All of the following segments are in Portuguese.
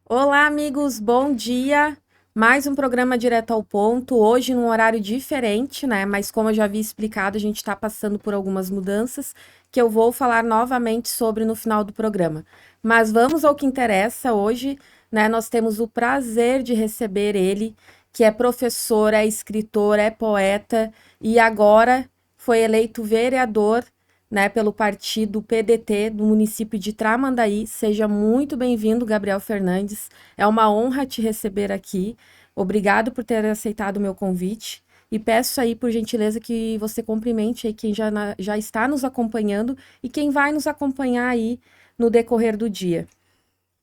Olá, amigos, bom dia. Mais um programa direto ao ponto, hoje num horário diferente, né? Mas como eu já havia explicado, a gente está passando por algumas mudanças que eu vou falar novamente sobre no final do programa. Mas vamos ao que interessa hoje, né? Nós temos o prazer de receber ele, que é professor, é escritor, é poeta e agora foi eleito vereador, né, pelo partido PDT do município de Tramandaí. Seja muito bem-vindo, Gabriel Fernandes. É uma honra te receber aqui. Obrigado por ter aceitado o meu convite. E peço aí, por gentileza, que você cumprimente aí quem já está nos acompanhando e quem vai nos acompanhar aí no decorrer do dia.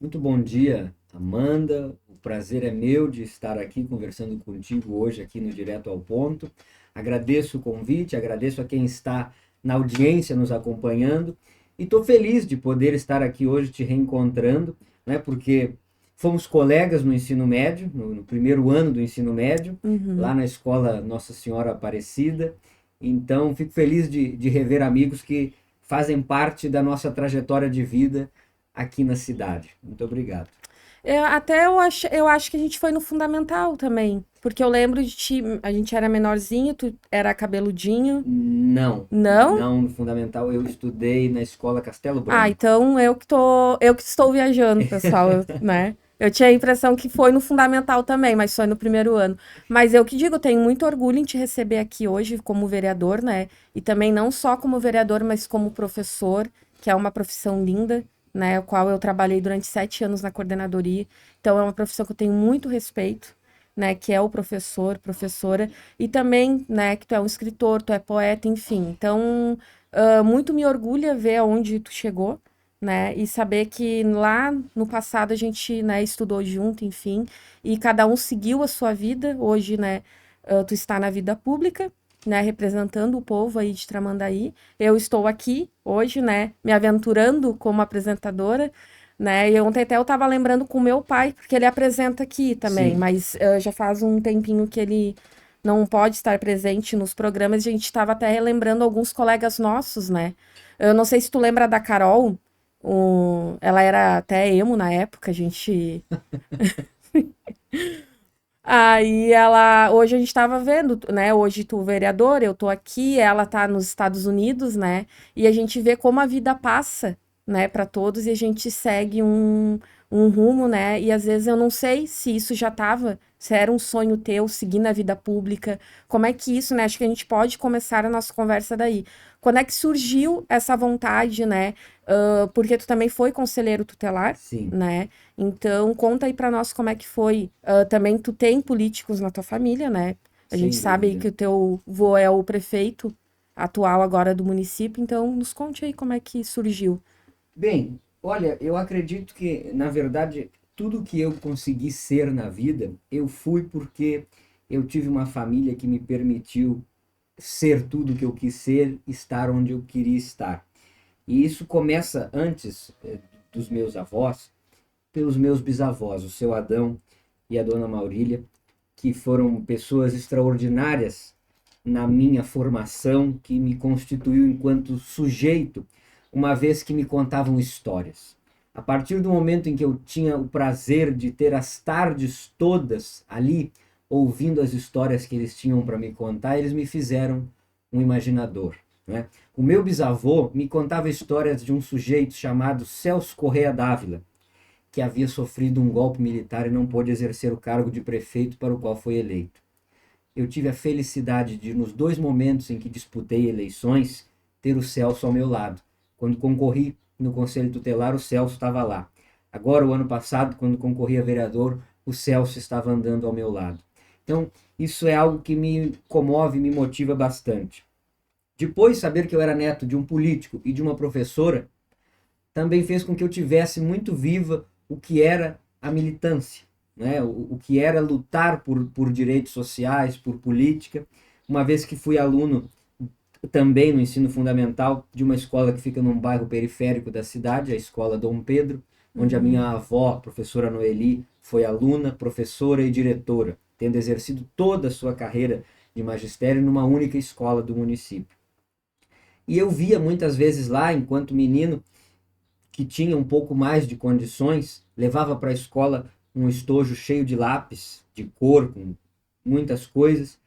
Muito bom dia, Amanda. O prazer é meu de estar aqui conversando contigo hoje aqui no Direto ao Ponto. Agradeço o convite, agradeço a quem está na audiência nos acompanhando e estou feliz de poder estar aqui hoje te reencontrando, né? Porque fomos colegas no ensino médio, no primeiro ano do ensino médio, lá na escola Nossa Senhora Aparecida. Então, fico feliz de rever amigos que fazem parte da nossa trajetória de vida aqui na cidade. Muito obrigado. Eu acho que a gente foi no fundamental também, porque eu lembro de ti, a gente era menorzinho, tu era cabeludinho. Não, Não? não no fundamental. Eu estudei na escola Castelo Ah, Branco. então eu que estou viajando, pessoal, né? Eu tinha a impressão que foi no fundamental também, mas foi no primeiro ano. Mas eu que digo, tenho muito orgulho em te receber aqui hoje como vereador, né? E também não só como vereador, mas como professor, que é uma profissão linda, né? O qual eu trabalhei durante 7 anos na coordenadoria. Então é uma profissão que eu tenho muito respeito, né? Que é o professor, professora. E também, né? Que tu é um escritor, tu é poeta, enfim. Então muito me orgulha ver aonde tu chegou, né? E saber que lá no passado a gente, né, estudou junto, enfim, e cada um seguiu a sua vida. Hoje, né, tu está na vida pública, né, representando o povo aí de Tramandaí. Eu estou aqui hoje, né, me aventurando como apresentadora, né? E ontem até eu estava lembrando com meu pai, porque ele apresenta aqui também, Sim. mas já faz um tempinho que ele não pode estar presente nos programas. A gente estava até relembrando alguns colegas nossos, né? Eu não sei se tu lembra da Carol, ela era até emo na época, a gente. Aí ela. Hoje a gente estava vendo, né? Hoje tu vereador, eu tô aqui, ela tá nos Estados Unidos, né? E a gente vê como a vida passa, né, para todos e a gente segue um rumo, né? E às vezes eu não sei se isso já tava, se era um sonho teu seguir na vida pública. Como é que isso, né? Acho que a gente pode começar a nossa conversa daí. Quando é que surgiu essa vontade, né? Porque tu também foi conselheiro tutelar, Sim, né? Então, conta aí pra nós como é que foi. Também tu tem políticos na tua família, né? A gente sem sabe aí dúvida. que o teu vô é o prefeito atual agora do município, então nos conte aí como é que surgiu. Bem, olha, eu acredito que, na verdade, tudo que eu consegui ser na vida, eu fui porque eu tive uma família que me permitiu ser tudo que eu quis ser, estar onde eu queria estar. E isso começa antes dos meus avós, pelos meus bisavós, o seu Adão e a dona Maurília, que foram pessoas extraordinárias na minha formação, que me constituiu enquanto sujeito, uma vez que me contavam histórias. A partir do momento em que eu tinha o prazer de ter as tardes todas ali, ouvindo as histórias que eles tinham para me contar, eles me fizeram um imaginador. Né? O meu bisavô me contava histórias de um sujeito chamado Celso Correia Dávila, que havia sofrido um golpe militar e não pôde exercer o cargo de prefeito para o qual foi eleito. Eu tive a felicidade de, nos dois momentos em que disputei eleições, ter o Celso ao meu lado. Quando concorri no Conselho Tutelar, o Celso estava lá. Agora, o ano passado, quando concorri a vereador, o Celso estava andando ao meu lado. Então, isso é algo que me comove, me motiva bastante. Depois, saber que eu era neto de um político e de uma professora também fez com que eu tivesse muito viva o que era a militância, né? O que era lutar por direitos sociais, por política, uma vez que fui aluno também no ensino fundamental de uma escola que fica num bairro periférico da cidade, a Escola Dom Pedro, onde a minha avó, professora Noeli, foi aluna, professora e diretora, tendo exercido toda a sua carreira de magistério numa única escola do município. E eu via muitas vezes lá, enquanto menino, que tinha um pouco mais de condições, levava para a escola um estojo cheio de lápis, de cor, com muitas coisas,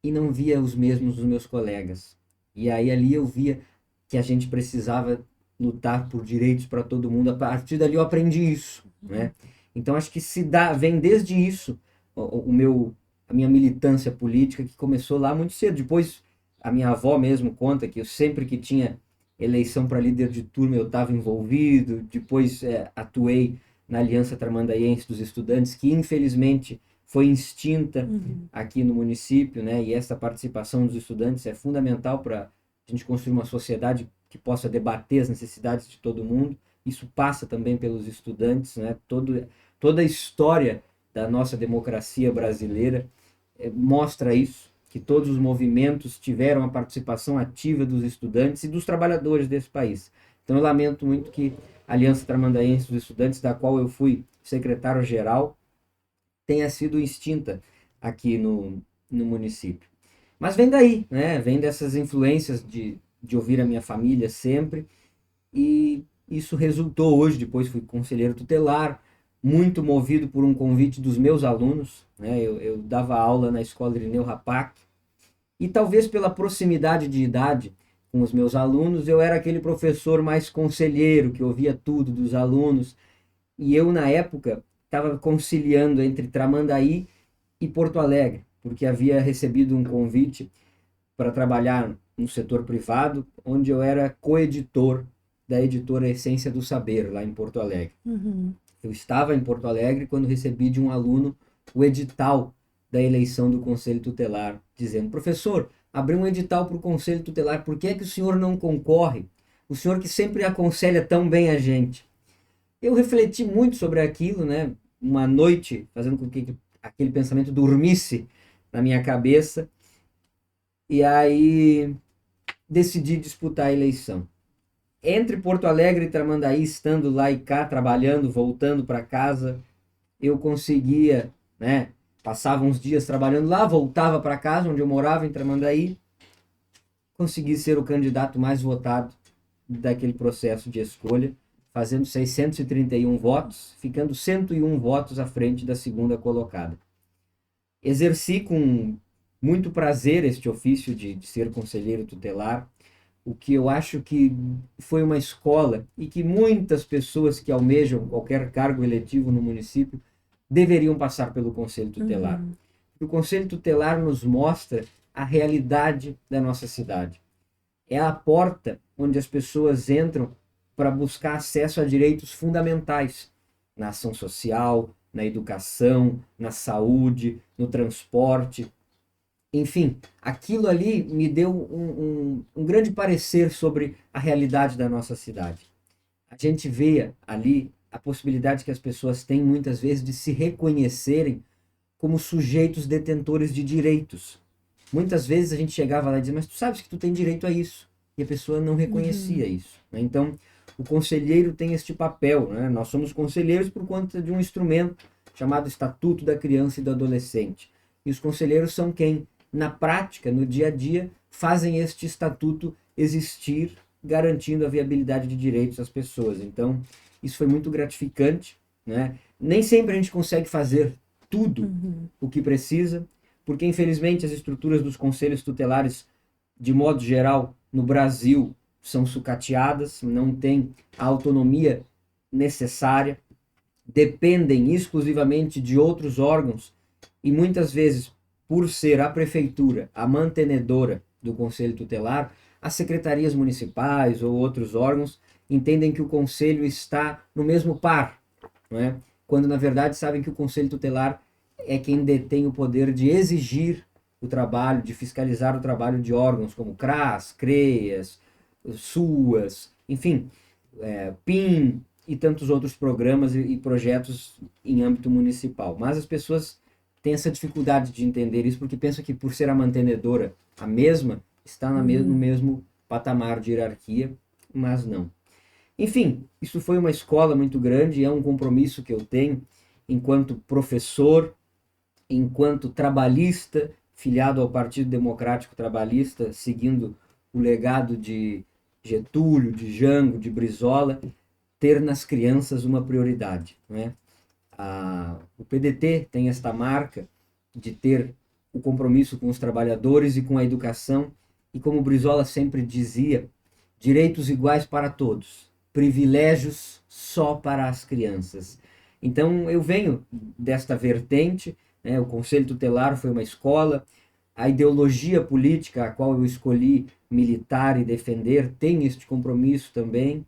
e não via os mesmos dos meus colegas. E aí ali eu via que a gente precisava lutar por direitos para todo mundo. A partir dali eu aprendi isso, né? Então acho que vem desde isso a minha militância política, que começou lá muito cedo. Depois a minha avó mesmo conta que eu sempre que tinha eleição para líder de turma eu estava envolvido. Depois atuei na Aliança Tramandaense dos Estudantes, que infelizmente foi extinta aqui no município, né? E essa participação dos estudantes é fundamental para a gente construir uma sociedade que possa debater as necessidades de todo mundo. Isso passa também pelos estudantes, né? Toda a história da nossa democracia brasileira mostra isso, que todos os movimentos tiveram a participação ativa dos estudantes e dos trabalhadores desse país. Então eu lamento muito que a Aliança Tramandaense dos Estudantes, da qual eu fui secretário-geral, tenha sido extinta aqui no município. Mas vem daí, né? Vem dessas influências de ouvir a minha família sempre, e isso resultou hoje, depois fui conselheiro tutelar, muito movido por um convite dos meus alunos, né? Eu dava aula na escola Irineu Rapac, e talvez pela proximidade de idade com os meus alunos, eu era aquele professor mais conselheiro, que ouvia tudo dos alunos, e eu na época estava conciliando entre Tramandaí e Porto Alegre, porque havia recebido um convite para trabalhar no setor privado, onde eu era coeditor da editora Essência do Saber, lá em Porto Alegre. Eu estava em Porto Alegre quando recebi de um aluno o edital da eleição do Conselho Tutelar, dizendo: professor, abri um edital para o Conselho Tutelar, por que é que o senhor não concorre? O senhor que sempre aconselha tão bem a gente. Eu refleti muito sobre aquilo, né? Uma noite, fazendo com que aquele pensamento dormisse na minha cabeça, e aí decidi disputar a eleição. Entre Porto Alegre e Tramandaí, estando lá e cá, trabalhando, voltando para casa, eu conseguia, né? Passava uns dias trabalhando lá, voltava para casa, onde eu morava, em Tramandaí, consegui ser o candidato mais votado daquele processo de escolha, fazendo 631 votos, ficando 101 votos à frente da segunda colocada. Exerci com muito prazer este ofício de ser conselheiro tutelar, o que eu acho que foi uma escola e que muitas pessoas que almejam qualquer cargo eletivo no município deveriam passar pelo Conselho Tutelar. O Conselho Tutelar nos mostra a realidade da nossa cidade. É a porta onde as pessoas entram para buscar acesso a direitos fundamentais na ação social, na educação, na saúde, no transporte. Enfim, aquilo ali me deu um grande parecer sobre a realidade da nossa cidade. A gente vê ali a possibilidade que as pessoas têm muitas vezes de se reconhecerem como sujeitos detentores de direitos. Muitas vezes a gente chegava lá e dizia: mas tu sabes que tu tem direito a isso. E a pessoa não reconhecia isso, né? Então, o conselheiro tem este papel, né? Nós somos conselheiros por conta de um instrumento chamado Estatuto da Criança e do Adolescente. E os conselheiros são quem, na prática, no dia a dia, fazem este estatuto existir, garantindo a viabilidade de direitos às pessoas. Então, isso foi muito gratificante, né? Nem sempre a gente consegue fazer tudo o que precisa, porque infelizmente as estruturas dos conselhos tutelares, de modo geral, no Brasil, são sucateadas, não têm a autonomia necessária, dependem exclusivamente de outros órgãos, e muitas vezes, por ser a prefeitura a mantenedora do conselho tutelar, as secretarias municipais ou outros órgãos entendem que o conselho está no mesmo par, não é? Quando na verdade sabem que o conselho tutelar é quem detém o poder de exigir o trabalho, de fiscalizar o trabalho de órgãos como CRAS, CREAS, SUAS, enfim, PIN e tantos outros programas e projetos em âmbito municipal. Mas as pessoas têm essa dificuldade de entender isso porque pensam que, por ser a mantenedora a mesma, está no mesmo patamar de hierarquia, mas não. Enfim, isso foi uma escola muito grande, é um compromisso que eu tenho enquanto professor, enquanto trabalhista, filiado ao Partido Democrático Trabalhista, seguindo o legado de Getúlio, de Jango, de Brizola, ter nas crianças uma prioridade, né? O PDT tem esta marca de ter o compromisso com os trabalhadores e com a educação, e como Brizola sempre dizia, direitos iguais para todos, privilégios só para as crianças. Então eu venho desta vertente, né? O Conselho Tutelar foi uma escola, a ideologia política a qual eu escolhi militar e defender tem este compromisso também,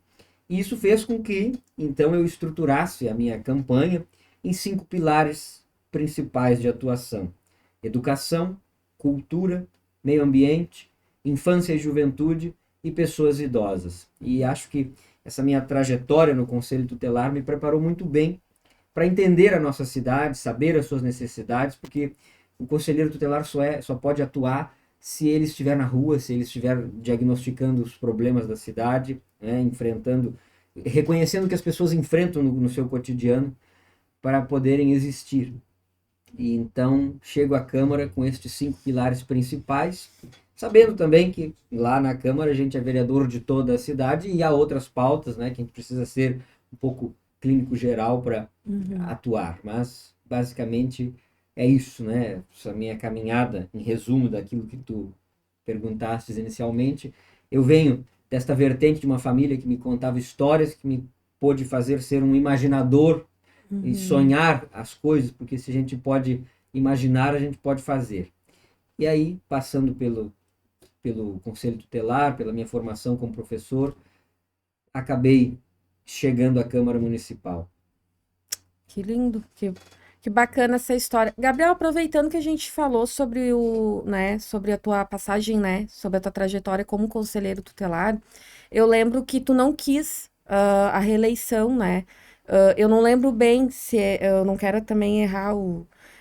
e isso fez com que, então, eu estruturasse a minha campanha em 5 pilares principais de atuação: educação, cultura, meio ambiente, infância e juventude e pessoas idosas. E acho que essa minha trajetória no Conselho Tutelar me preparou muito bem para entender a nossa cidade, saber as suas necessidades, porque o conselheiro tutelar só pode atuar se ele estiver na rua, se ele estiver diagnosticando os problemas da cidade, né, enfrentando, reconhecendo que as pessoas enfrentam no seu cotidiano para poderem existir. E então chego à Câmara com estes 5 pilares principais, sabendo também que lá na Câmara a gente é vereador de toda a cidade e há outras pautas, né, que a gente precisa ser um pouco clínico geral para atuar, mas basicamente é isso, né? Essa minha caminhada, em resumo daquilo que tu perguntastes inicialmente. Eu venho desta vertente de uma família que me contava histórias, que me pôde fazer ser um imaginador e sonhar as coisas, porque se a gente pode imaginar, a gente pode fazer. E aí, passando pelo Conselho Tutelar, pela minha formação como professor, acabei chegando à Câmara Municipal. Que lindo, que bacana essa história. Gabriel, aproveitando que a gente falou sobre sobre a tua passagem, né, sobre a tua trajetória como conselheiro tutelar, eu lembro que tu não quis a reeleição, né? Eu não lembro bem eu não quero também errar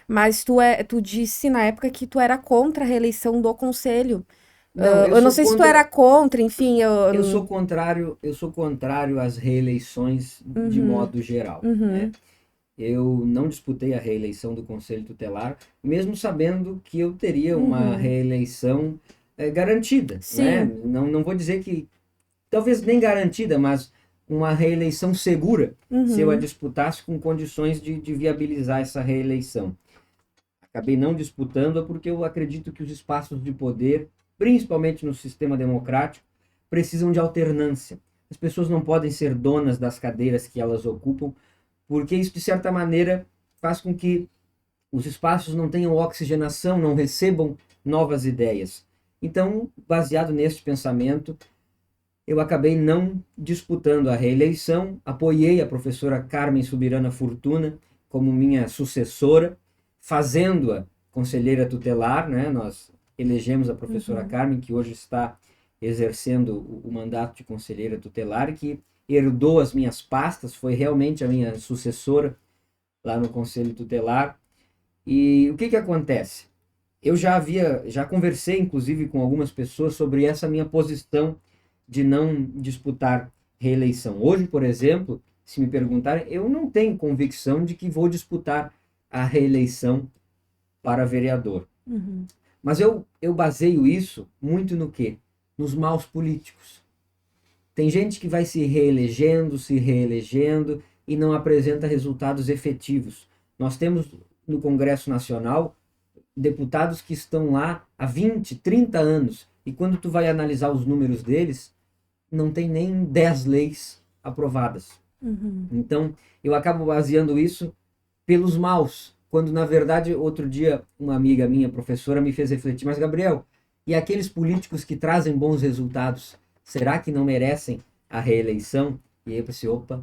mas tu disse na época que tu era contra a reeleição do conselho. Não, Eu não sei se tu era contra, enfim, eu sou contrário às reeleições de modo geral, né? Eu não disputei a reeleição do Conselho Tutelar, mesmo sabendo que eu teria uma reeleição garantida, né? Sim. Não vou dizer que, talvez nem garantida, mas uma reeleição segura, se eu a disputasse com condições de viabilizar essa reeleição. Acabei não disputando porque eu acredito que os espaços de poder, principalmente no sistema democrático, precisam de alternância. As pessoas não podem ser donas das cadeiras que elas ocupam, porque isso, de certa maneira, faz com que os espaços não tenham oxigenação, não recebam novas ideias. Então, baseado neste pensamento, eu acabei não disputando a reeleição, apoiei a professora Carmen Subirana Fortuna como minha sucessora, fazendo-a conselheira tutelar, né? Nós elegemos a professora Carmen, que hoje está exercendo o mandato de conselheira tutelar e que herdou as minhas pastas, foi realmente a minha sucessora lá no Conselho Tutelar. E o que acontece? Eu já conversei, inclusive, com algumas pessoas sobre essa minha posição de não disputar reeleição. Hoje, por exemplo, se me perguntarem, eu não tenho convicção de que vou disputar a reeleição para vereador. Mas eu baseio isso muito no quê? Nos maus políticos. Tem gente que vai se reelegendo e não apresenta resultados efetivos. Nós temos no Congresso Nacional deputados que estão lá há 20, 30 anos e quando tu vai analisar os números deles, não tem nem 10 leis aprovadas. Então, eu acabo baseando isso pelos maus, quando na verdade, outro dia, uma amiga minha, professora, me fez refletir, mas Gabriel, e aqueles políticos que trazem bons resultados, será que não merecem a reeleição? E aí eu pensei, opa,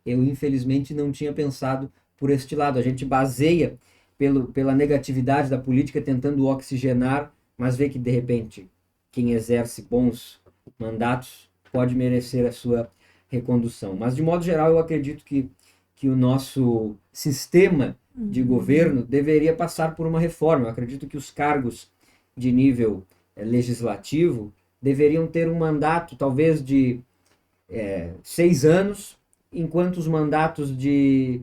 eu infelizmente não tinha pensado por este lado. A gente baseia pela negatividade da política tentando oxigenar, mas vê que de repente quem exerce bons mandatos pode merecer a sua recondução. Mas de modo geral eu acredito que o nosso sistema de governo deveria passar por uma reforma. Eu acredito que os cargos de nível legislativo deveriam ter um mandato talvez de 6 anos, enquanto os mandatos de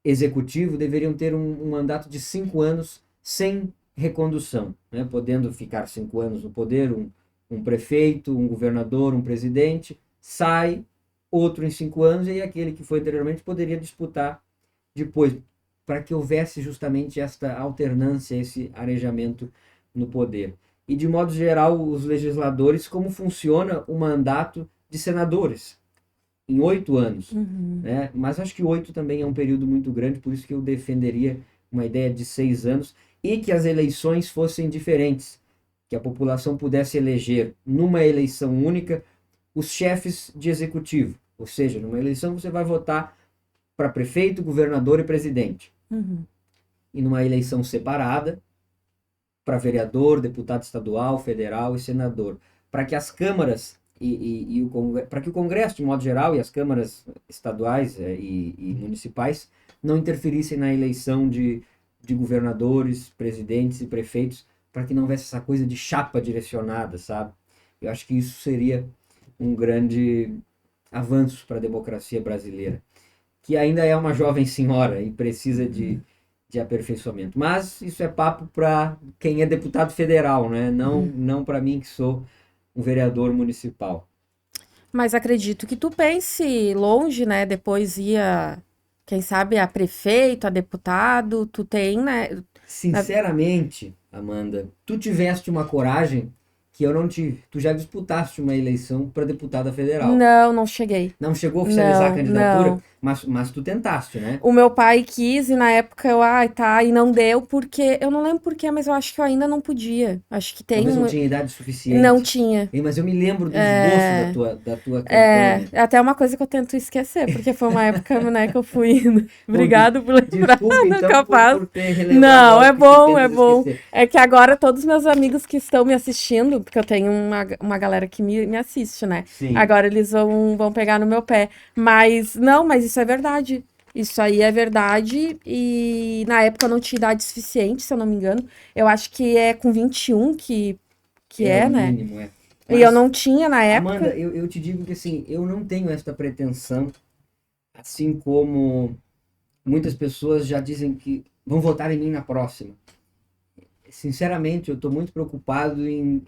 executivo deveriam ter um mandato de 5 anos sem recondução, né? Podendo ficar 5 anos no poder um prefeito, um governador, um presidente, sai outro em 5 anos e aquele que foi anteriormente poderia disputar depois, para que houvesse justamente esta alternância, esse arejamento no poder. E de modo geral, os legisladores, como funciona o mandato de senadores? Em 8 anos, né? Mas acho que 8 também é um período muito grande, por isso que eu defenderia uma ideia de 6 anos e que as eleições fossem diferentes, que a população pudesse eleger numa eleição única os chefes de executivo, ou seja, numa eleição você vai votar para prefeito, governador e presidente, e numa eleição separada para vereador, deputado estadual, federal e senador, para que as câmaras para que o Congresso, de modo geral, e as câmaras estaduais e municipais não interferissem na eleição de governadores, presidentes e prefeitos, para que não houvesse essa coisa de chapa direcionada, sabe? Eu acho que isso seria um grande avanço para a democracia brasileira, que ainda é uma jovem senhora e precisa de aperfeiçoamento. Mas isso é papo para quem é deputado federal, né? Não para mim que sou um vereador municipal. Mas acredito que tu pense longe, né? Depois ia, quem sabe, a prefeito, a deputado. Tu tem, né? Sinceramente, Amanda, tu tiveste uma coragem que eu não tive. Tu já disputaste uma eleição para deputada federal. Não, não cheguei. Não chegou a oficializar a Não, candidatura, não. mas tu tentaste, né? O meu pai quis e na época eu, ai, tá, e não deu porque, eu não lembro por quê, mas eu acho que eu ainda não podia. Acho que tem Talvez não um... tinha idade suficiente. Não tinha. Mas eu me lembro do esboço da tua campanha. É até uma coisa que eu tento esquecer, porque foi uma época, né, que eu fui indo. Bom, Obrigado por lembrar, desculpa, não então, capaz. por ter relembrado Não, algo é que tu bom, é tentas bom. esquecer. É que agora todos meus amigos que estão me assistindo, porque eu tenho uma galera que me assiste, né? Sim. Agora eles vão pegar no meu pé. Mas, não, mas isso é verdade. Isso aí é verdade. E na época eu não tinha idade suficiente, se eu não me engano. Eu acho que é com 21 que É é, o né? mínimo, é. E eu não tinha na época. Amanda, eu te digo que assim, eu não tenho esta pretensão, assim como muitas pessoas já dizem que vão votar em mim na próxima. Sinceramente, eu estou muito preocupado em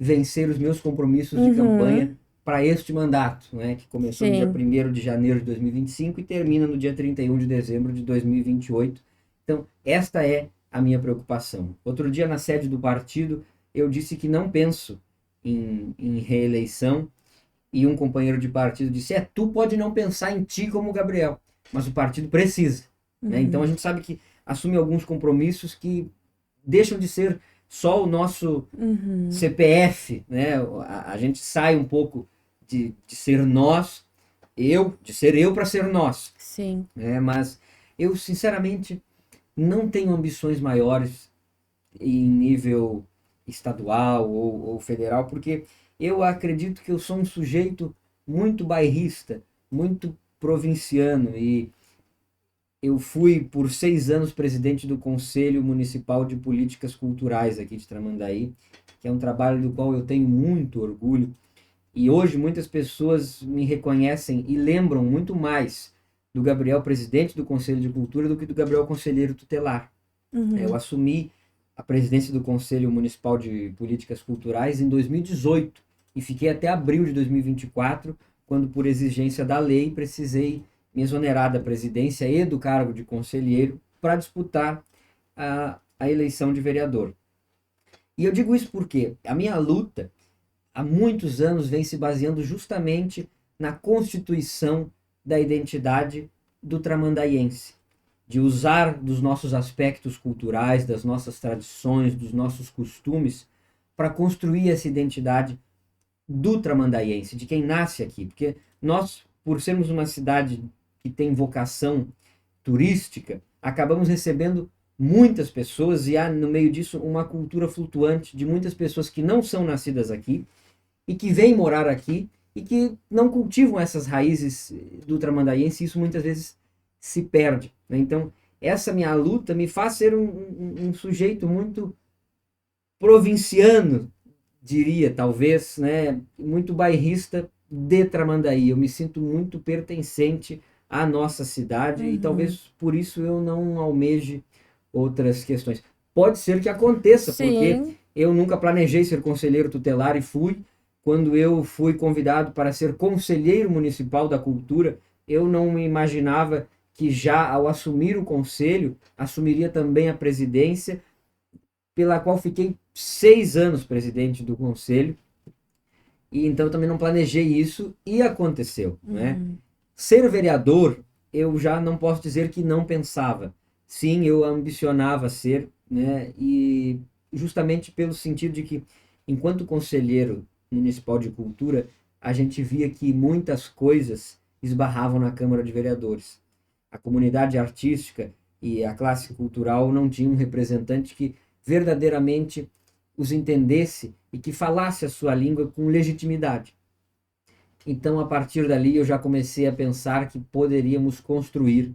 vencer os meus compromissos de campanha para este mandato, né, que começou no dia Sim. 1º de janeiro de 2025 e termina no dia 31 de dezembro de 2028. Então, esta é a minha preocupação. Outro dia, na sede do partido, eu disse que não penso em reeleição e um companheiro de partido disse, tu pode não pensar em ti como Gabriel, mas o partido precisa. Né? Então, a gente sabe que assume alguns compromissos que deixam de ser só o nosso CPF, né? A gente sai um pouco de ser nós, de ser eu para ser nós. Sim. Né? Mas eu, sinceramente, não tenho ambições maiores em nível estadual ou federal, porque eu acredito que eu sou um sujeito muito bairrista, muito provinciano, e eu fui por 6 anos presidente do Conselho Municipal de Políticas Culturais aqui de Tramandaí, que é um trabalho do qual eu tenho muito orgulho. E hoje muitas pessoas me reconhecem e lembram muito mais do Gabriel presidente do Conselho de Cultura do que do Gabriel conselheiro tutelar. Eu assumi a presidência do Conselho Municipal de Políticas Culturais em 2018 e fiquei até abril de 2024, quando por exigência da lei precisei me exonerar da presidência e do cargo de conselheiro para disputar a eleição de vereador. E eu digo isso porque a minha luta há muitos anos vem se baseando justamente na constituição da identidade do tramandaiense, de usar dos nossos aspectos culturais, das nossas tradições, dos nossos costumes, para construir essa identidade do tramandaiense, de quem nasce aqui. Porque nós, por sermos uma cidade que tem vocação turística, acabamos recebendo muitas pessoas e há no meio disso uma cultura flutuante de muitas pessoas que não são nascidas aqui e que vêm morar aqui e que não cultivam essas raízes do tramandaiense, e isso muitas vezes se perde. Né? Então, essa minha luta me faz ser um sujeito muito provinciano, diria, talvez, né? Muito bairrista, de Tramandaí, eu me sinto muito pertencente à nossa cidade e talvez por isso eu não almeje outras questões. Pode ser que aconteça, porque Sim. eu nunca planejei ser conselheiro tutelar e fui. Quando eu fui convidado para ser conselheiro municipal da cultura, eu não me imaginava que já ao assumir o conselho, assumiria também a presidência, pela qual fiquei 6 anos presidente do conselho, e então eu também não planejei isso e aconteceu, né? Ser vereador, eu já não posso dizer que não pensava. Sim, eu ambicionava ser, né? E justamente pelo sentido de que, enquanto conselheiro municipal de cultura, a gente via que muitas coisas esbarravam na Câmara de Vereadores. A comunidade artística e a classe cultural não tinham um representante que verdadeiramente os entendesse e que falasse a sua língua com legitimidade. Então, a partir dali, eu já comecei a pensar que poderíamos construir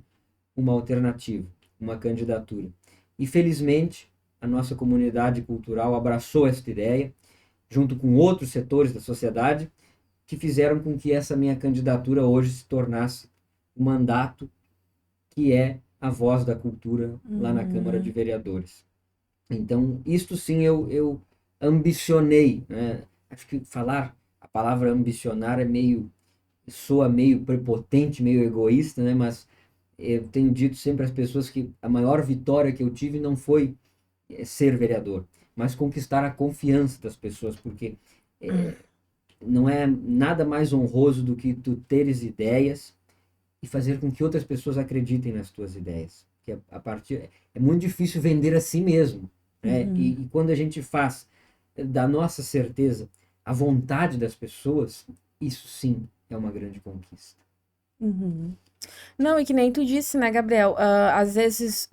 uma alternativa, uma candidatura. E, felizmente, a nossa comunidade cultural abraçou esta ideia, junto com outros setores da sociedade, que fizeram com que essa minha candidatura hoje se tornasse um mandato que é a voz da cultura lá na Câmara de Vereadores. Então, isto sim eu ambicionei, né? Acho que falar a palavra ambicionar soa meio prepotente, meio egoísta, né? Mas eu tenho dito sempre às pessoas que a maior vitória que eu tive não foi ser vereador, mas conquistar a confiança das pessoas, porque não é nada mais honroso do que tu teres ideias e fazer com que outras pessoas acreditem nas tuas ideias. Que a partir é muito difícil vender a si mesmo, né? E quando a gente faz da nossa certeza a vontade das pessoas, isso sim é uma grande conquista. Não, e que nem tu disse, né, Gabriel? Às vezes,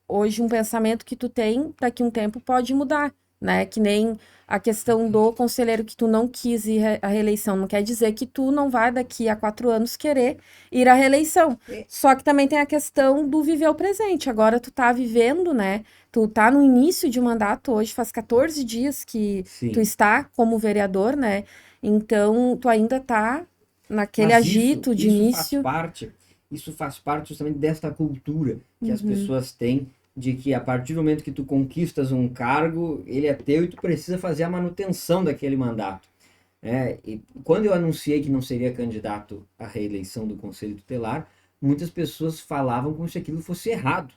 hoje um pensamento que tu tem, daqui um tempo pode mudar, né? Que nem a questão do conselheiro que tu não quis ir à reeleição. Não quer dizer que tu não vai daqui a 4 anos querer ir à reeleição. Só que também tem a questão do viver o presente. Agora tu tá vivendo, né? Tu tá no início de mandato hoje, faz 14 dias que tu Sim. está como vereador, né? Então, tu ainda tá naquele Mas agito de início. isso faz parte justamente desta cultura que as pessoas têm de que a partir do momento que tu conquistas um cargo, ele é teu e tu precisa fazer a manutenção daquele mandato, né? E quando eu anunciei que não seria candidato à reeleição do Conselho Tutelar, muitas pessoas falavam como se aquilo fosse errado,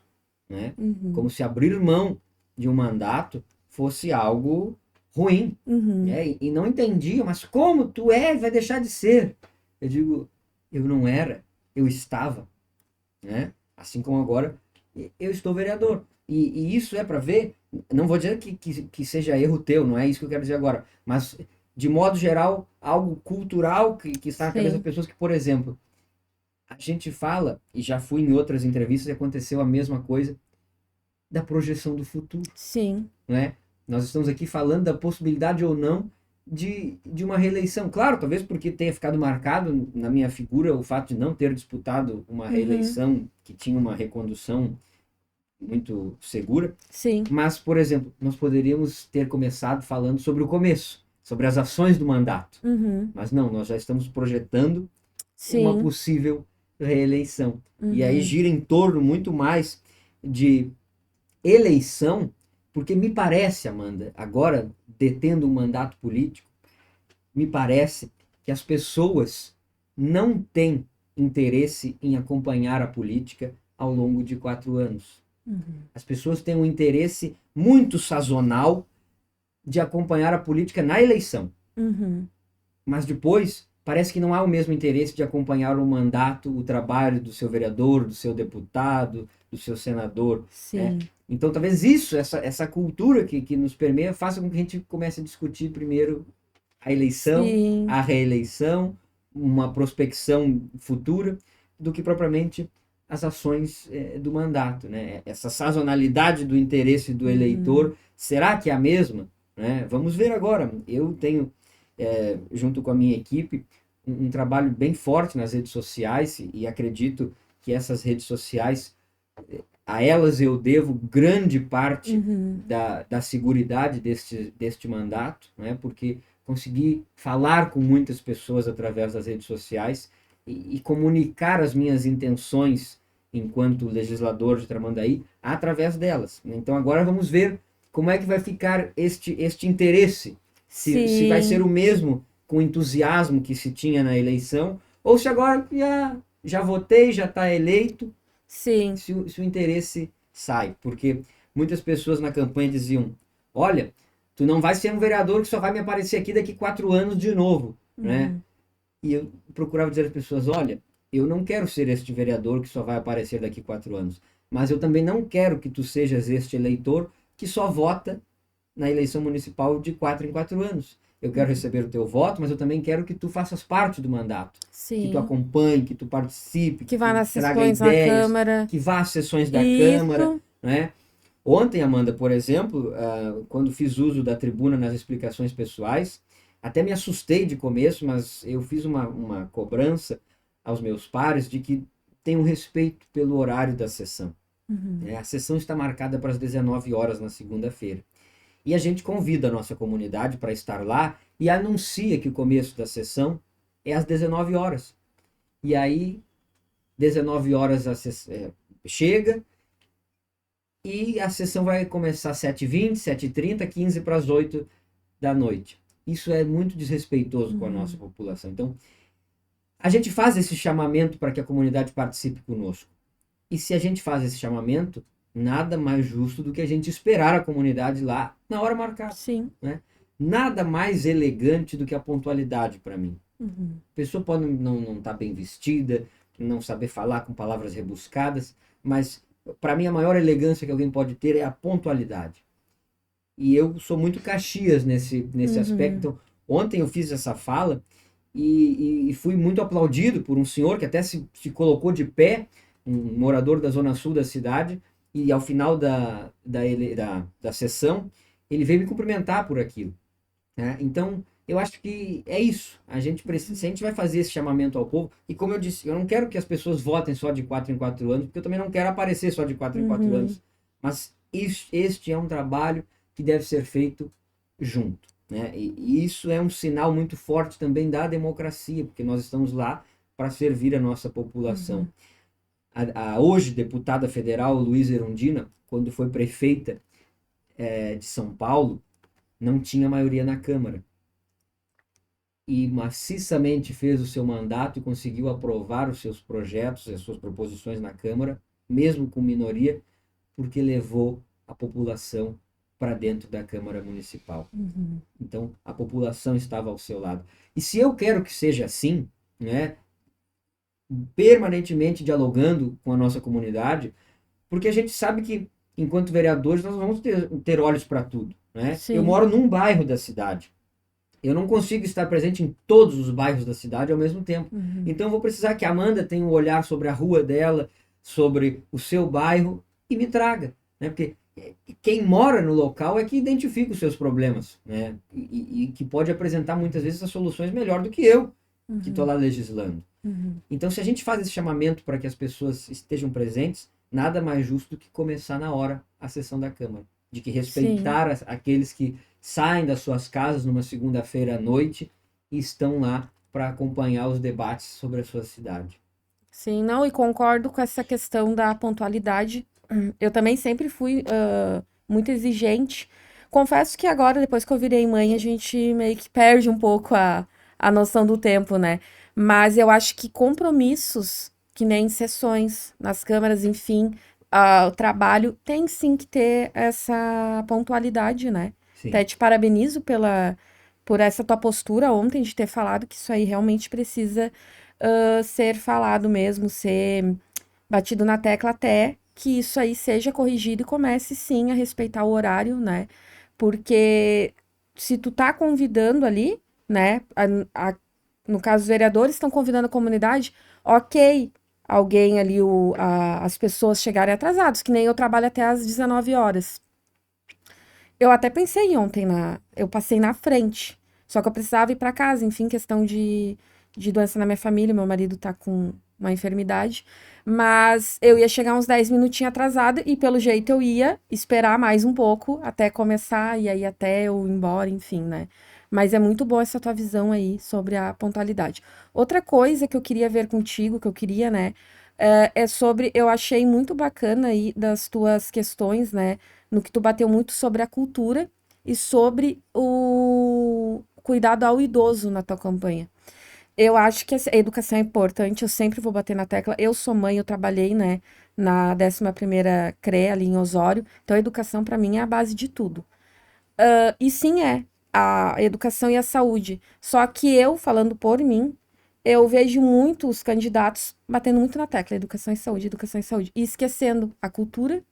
né? Como se abrir mão de um mandato fosse algo ruim, né? E não entendiam, mas como tu vai deixar de ser? Eu digo, eu não era, eu estava, né? Assim como agora eu estou vereador. E isso é para ver, não vou dizer que seja erro teu, não é isso que eu quero dizer agora, mas de modo geral, algo cultural que está na cabeça das Sim, pessoas que, por exemplo, a gente fala, e já fui em outras entrevistas e aconteceu a mesma coisa, da projeção do futuro, sim. né? Nós estamos aqui falando da possibilidade ou não de uma reeleição. Claro, talvez porque tenha ficado marcado na minha figura o fato de não ter disputado uma reeleição que tinha uma recondução muito segura. Sim. Mas, por exemplo, nós poderíamos ter começado falando sobre o começo, sobre as ações do mandato. Mas não, nós já estamos projetando uma Sim. possível reeleição. E aí gira em torno muito mais de eleição, porque me parece, Amanda, agora detendo um mandato político, me parece que as pessoas não têm interesse em acompanhar a política ao longo de 4 anos. As pessoas têm um interesse muito sazonal de acompanhar a política na eleição. Mas depois parece que não há o mesmo interesse de acompanhar o mandato, o trabalho do seu vereador, do seu deputado, do seu senador, né? Sim. Então talvez isso, essa cultura que nos permeia, faça com que a gente comece a discutir primeiro a eleição, Sim. a reeleição, uma prospecção futura, do que propriamente as ações do mandato, né? Essa sazonalidade do interesse do eleitor, será que é a mesma? Né? Vamos ver agora. Eu tenho, junto com a minha equipe, um trabalho bem forte nas redes sociais e acredito que essas redes sociais, a elas eu devo grande parte da seguridade deste mandato, né? Porque consegui falar com muitas pessoas através das redes sociais e comunicar as minhas intenções enquanto legislador de Tramandaí através delas. Então agora vamos ver como é que vai ficar este interesse, se vai ser Sim, o mesmo com o entusiasmo que se tinha na eleição, ou se agora já votei, já está eleito, sim. se o interesse sai. Porque muitas pessoas na campanha diziam, olha, tu não vai ser um vereador que só vai me aparecer aqui daqui 4 anos de novo, né? Uhum. E eu procurava dizer às pessoas, olha, eu não quero ser este vereador que só vai aparecer daqui 4 anos, mas eu também não quero que tu sejas este eleitor que só vota na eleição municipal de 4 em 4 anos. Eu quero receber o teu voto, mas eu também quero que tu faças parte do mandato, que tu Sim. acompanhe, que tu participe, que Que vá tu nas traga sessões na ideias, Câmara. que vá às sessões da Câmara, Isso. né? Ontem, Amanda, por exemplo, quando fiz uso da tribuna nas explicações pessoais, até me assustei de começo, mas eu fiz uma cobrança aos meus pares de que tenham respeito pelo horário da sessão. Uhum. A sessão está marcada para as 19 horas na segunda-feira. E a gente convida a nossa comunidade para estar lá e anuncia que o começo da sessão é às 19 horas. E aí, 19 horas chega, e a sessão vai começar às 7h20, 7h30, 15 para as 8 da noite. Isso é muito desrespeitoso com a nossa Uhum. população. Então, a gente faz esse chamamento para que a comunidade participe conosco. E se a gente faz esse chamamento, nada mais justo do que a gente esperar a comunidade lá na hora marcada, Sim. né? Nada mais elegante do que a pontualidade para mim. Uhum. A pessoa pode não estar bem vestida, não saber falar com palavras rebuscadas, mas para mim a maior elegância que alguém pode ter é a pontualidade. E eu sou muito Caxias nesse aspecto. Uhum. Então, ontem eu fiz essa fala e fui muito aplaudido por um senhor que até se colocou de pé, um morador da zona sul da cidade, e ao final da sessão, ele veio me cumprimentar por aquilo, né? Então, eu acho que é isso. A gente precisa, se a gente vai fazer esse chamamento ao povo, e como eu disse, eu não quero que as pessoas votem só de 4 em 4 anos, porque eu também não quero aparecer só de 4 em 4 Uhum. anos. Mas este é um trabalho que deve ser feito junto, né? E isso é um sinal muito forte também da democracia, porque nós estamos lá para servir a nossa população. Uhum. A hoje deputada federal Luísa Erundina, quando foi prefeita de São Paulo, não tinha maioria na Câmara e maciçamente fez o seu mandato e conseguiu aprovar os seus projetos, as suas proposições na Câmara, mesmo com minoria, porque levou a população para dentro da Câmara Municipal. Uhum. Então, a população estava ao seu lado. E se eu quero que seja assim, né, permanentemente dialogando com a nossa comunidade, porque a gente sabe que, enquanto vereadores, nós vamos ter olhos para tudo, né? Eu Sim. moro num bairro da cidade. Eu não consigo estar presente em todos os bairros da cidade ao mesmo tempo. Uhum. Então, eu vou precisar que a Amanda tenha um olhar sobre a rua dela, sobre o seu bairro e me traga, né? Porque quem mora no local é que identifica os seus problemas, né? E que pode apresentar muitas vezes as soluções melhor do que eu, que estou Uhum. lá legislando. Uhum. Então, se a gente faz esse chamamento para que as pessoas estejam presentes, nada mais justo do que começar na hora a sessão da Câmara. De que Sim. respeitar aqueles que saem das suas casas numa segunda-feira à noite e estão lá para acompanhar os debates sobre a sua cidade. Sim, não, e concordo com essa questão da pontualidade. Eu também sempre fui muito exigente. Confesso que agora, depois que eu virei mãe, a gente meio que perde um pouco a noção do tempo, né? Mas eu acho que compromissos, que nem sessões nas câmaras, enfim, o trabalho tem sim que ter essa pontualidade, né? Até Sim, te parabenizo por essa tua postura ontem de ter falado que isso aí realmente precisa ser falado mesmo, ser batido na tecla até que isso aí seja corrigido e comece sim a respeitar o horário, né? Porque se tu tá convidando ali, né? No caso, os vereadores estão convidando a comunidade, ok, alguém ali, as pessoas chegarem atrasados, que nem eu trabalho até às 19 horas. Eu até pensei ontem eu passei na frente, só que eu precisava ir para casa, enfim, questão de doença na minha família, meu marido tá com uma enfermidade, mas eu ia chegar uns 10 minutinhos atrasada e pelo jeito eu ia esperar mais um pouco até começar e aí até eu ir embora, enfim, né? Mas é muito boa essa tua visão aí sobre a pontualidade. Outra coisa que eu queria ver contigo, que eu queria, né, é sobre, eu achei muito bacana aí das tuas questões, né, no que tu bateu muito sobre a cultura e sobre o cuidado ao idoso na tua campanha. Eu acho que a educação é importante, eu sempre vou bater na tecla. Eu sou mãe, eu trabalhei, né, na 11ª CREA ali em Osório, então a educação para mim é a base de tudo. E sim, é a educação e a saúde. Só que eu, falando por mim, eu vejo muitos candidatos batendo muito na tecla educação e saúde, e esquecendo a cultura,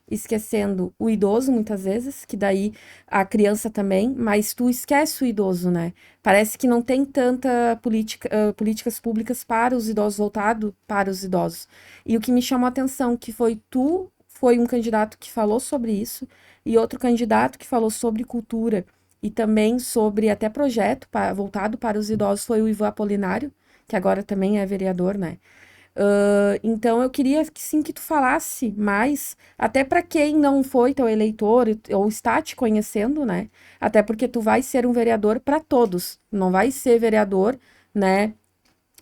esquecendo o idoso muitas vezes, que daí a criança também, mas tu esquece o idoso, né? Parece que não tem tanta políticas públicas para os idosos, voltado para os idosos. E o que me chamou a atenção, que foi um candidato que falou sobre isso, e outro candidato que falou sobre cultura, e também sobre até projeto voltado para os idosos, foi o Ivan Apolinário, que agora também é vereador, né? Então eu queria que sim que tu falasse mais, até para quem não foi teu eleitor ou está te conhecendo, né? Até porque tu vai ser um vereador para todos, não vai ser vereador, né?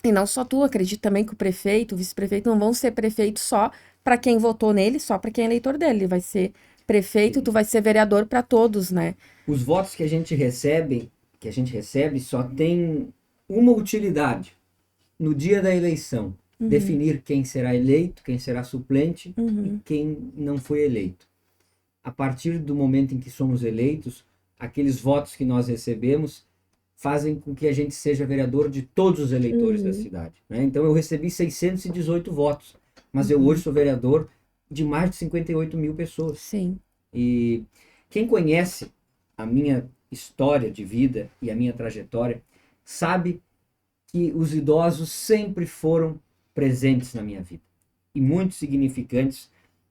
E não só tu, acredito também que o prefeito, o vice-prefeito não vão ser prefeito só para quem votou nele, só para quem é eleitor dele, vai ser prefeito, tu vai ser vereador para todos, né? Os votos que a gente recebe só tem uma utilidade. No dia da eleição, definir quem será eleito, quem será suplente e quem não foi eleito. A partir do momento em que somos eleitos, aqueles votos que nós recebemos fazem com que a gente seja vereador de todos os eleitores da cidade, né? Então eu recebi 618 votos, mas eu hoje sou vereador de mais de 58 mil pessoas. Sim. E quem conhece a minha história de vida e a minha trajetória sabe que os idosos sempre foram presentes na minha vida e muito significantes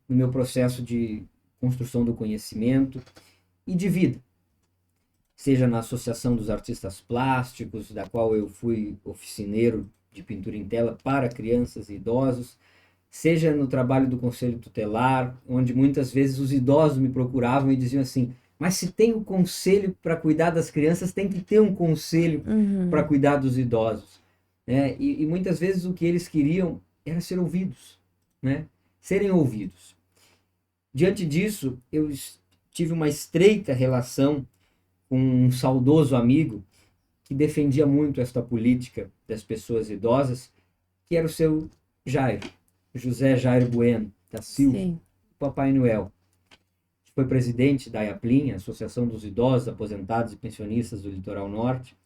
no meu processo de construção do conhecimento e de vida. Seja na Associação dos Artistas Plásticos, da qual eu fui oficineiro de pintura em tela para crianças e idosos, seja no trabalho do Conselho Tutelar, onde muitas vezes os idosos me procuravam e diziam assim: mas se tem um conselho para cuidar das crianças, tem que ter um conselho para cuidar dos idosos. Né? E muitas vezes o que eles queriam era ser ouvidos, né? Serem ouvidos. Diante disso, eu tive uma estreita relação com um saudoso amigo que defendia muito esta política das pessoas idosas, que era o seu Jair, José Jair Bueno da Silva, Sim. Papai Noel. Foi presidente da AIAPLIN, Associação dos Idosos, Aposentados e Pensionistas do Litoral Norte,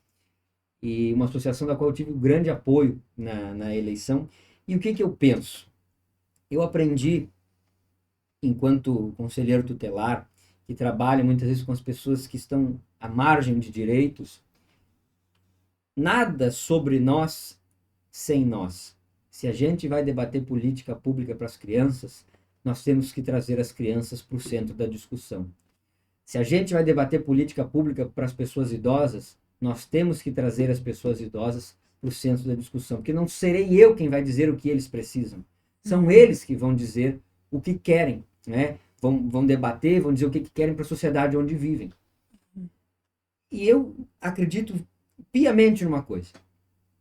e uma associação da qual eu tive um grande apoio na eleição. E o que eu penso? Eu aprendi, enquanto conselheiro tutelar, que trabalha muitas vezes com as pessoas que estão à margem de direitos, nada sobre nós sem nós. Se a gente vai debater política pública para as crianças, nós temos que trazer as crianças para o centro da discussão. Se a gente vai debater política pública para as pessoas idosas, nós temos que trazer as pessoas idosas para o centro da discussão, porque não serei eu quem vai dizer o que eles precisam. São eles que vão dizer o que querem, né? Vão debater, vão dizer o que querem para a sociedade onde vivem. E eu acredito piamente numa coisa: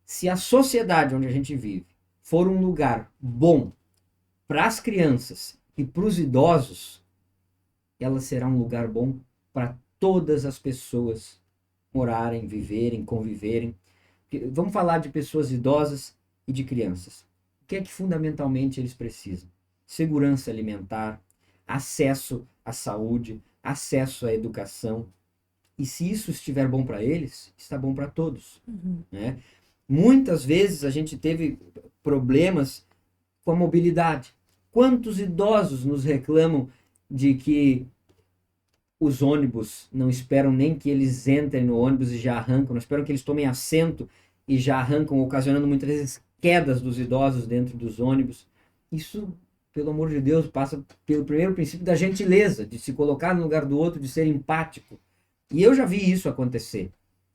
se a sociedade onde a gente vive for um lugar bom para as crianças e para os idosos, ela será um lugar bom para todas as pessoas morarem, viverem, conviverem. Vamos falar de pessoas idosas e de crianças. O que é que fundamentalmente eles precisam? Segurança alimentar, acesso à saúde, acesso à educação. E se isso estiver bom para eles, está bom para todos. Né? Muitas vezes a gente teve problemas com a mobilidade. Quantos idosos nos reclamam de que os ônibus não esperam nem que eles entrem no ônibus e já arrancam, não esperam que eles tomem assento e já arrancam, ocasionando muitas vezes quedas dos idosos dentro dos ônibus. Isso, pelo amor de Deus, passa pelo primeiro princípio da gentileza, de se colocar no lugar do outro, de ser empático. E eu já vi isso acontecer,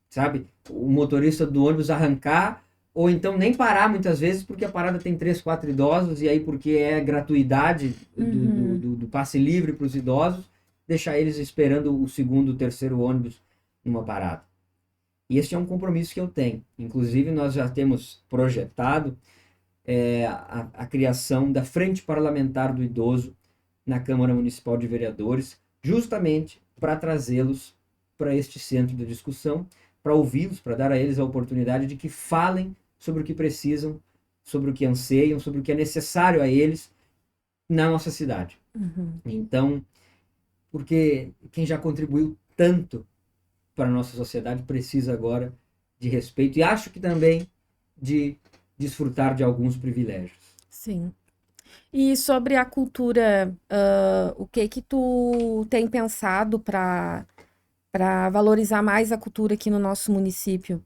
sabe? O motorista do ônibus arrancar ou então nem parar muitas vezes, porque a parada tem 3, 4 idosos, e aí porque é gratuidade do passe livre para os idosos, deixar eles esperando o segundo, o terceiro ônibus numa parada. E este é um compromisso que eu tenho. Inclusive, nós já temos projetado a criação da Frente Parlamentar do Idoso na Câmara Municipal de Vereadores, justamente para trazê-los para este centro de discussão, para ouvi-los, para dar a eles a oportunidade de que falem sobre o que precisam, sobre o que anseiam, sobre o que é necessário a eles na nossa cidade. Então, porque quem já contribuiu tanto para a nossa sociedade precisa agora de respeito e acho que também de desfrutar de alguns privilégios. Sim. E sobre a cultura, o que tu tem pensado para valorizar mais a cultura aqui no nosso município?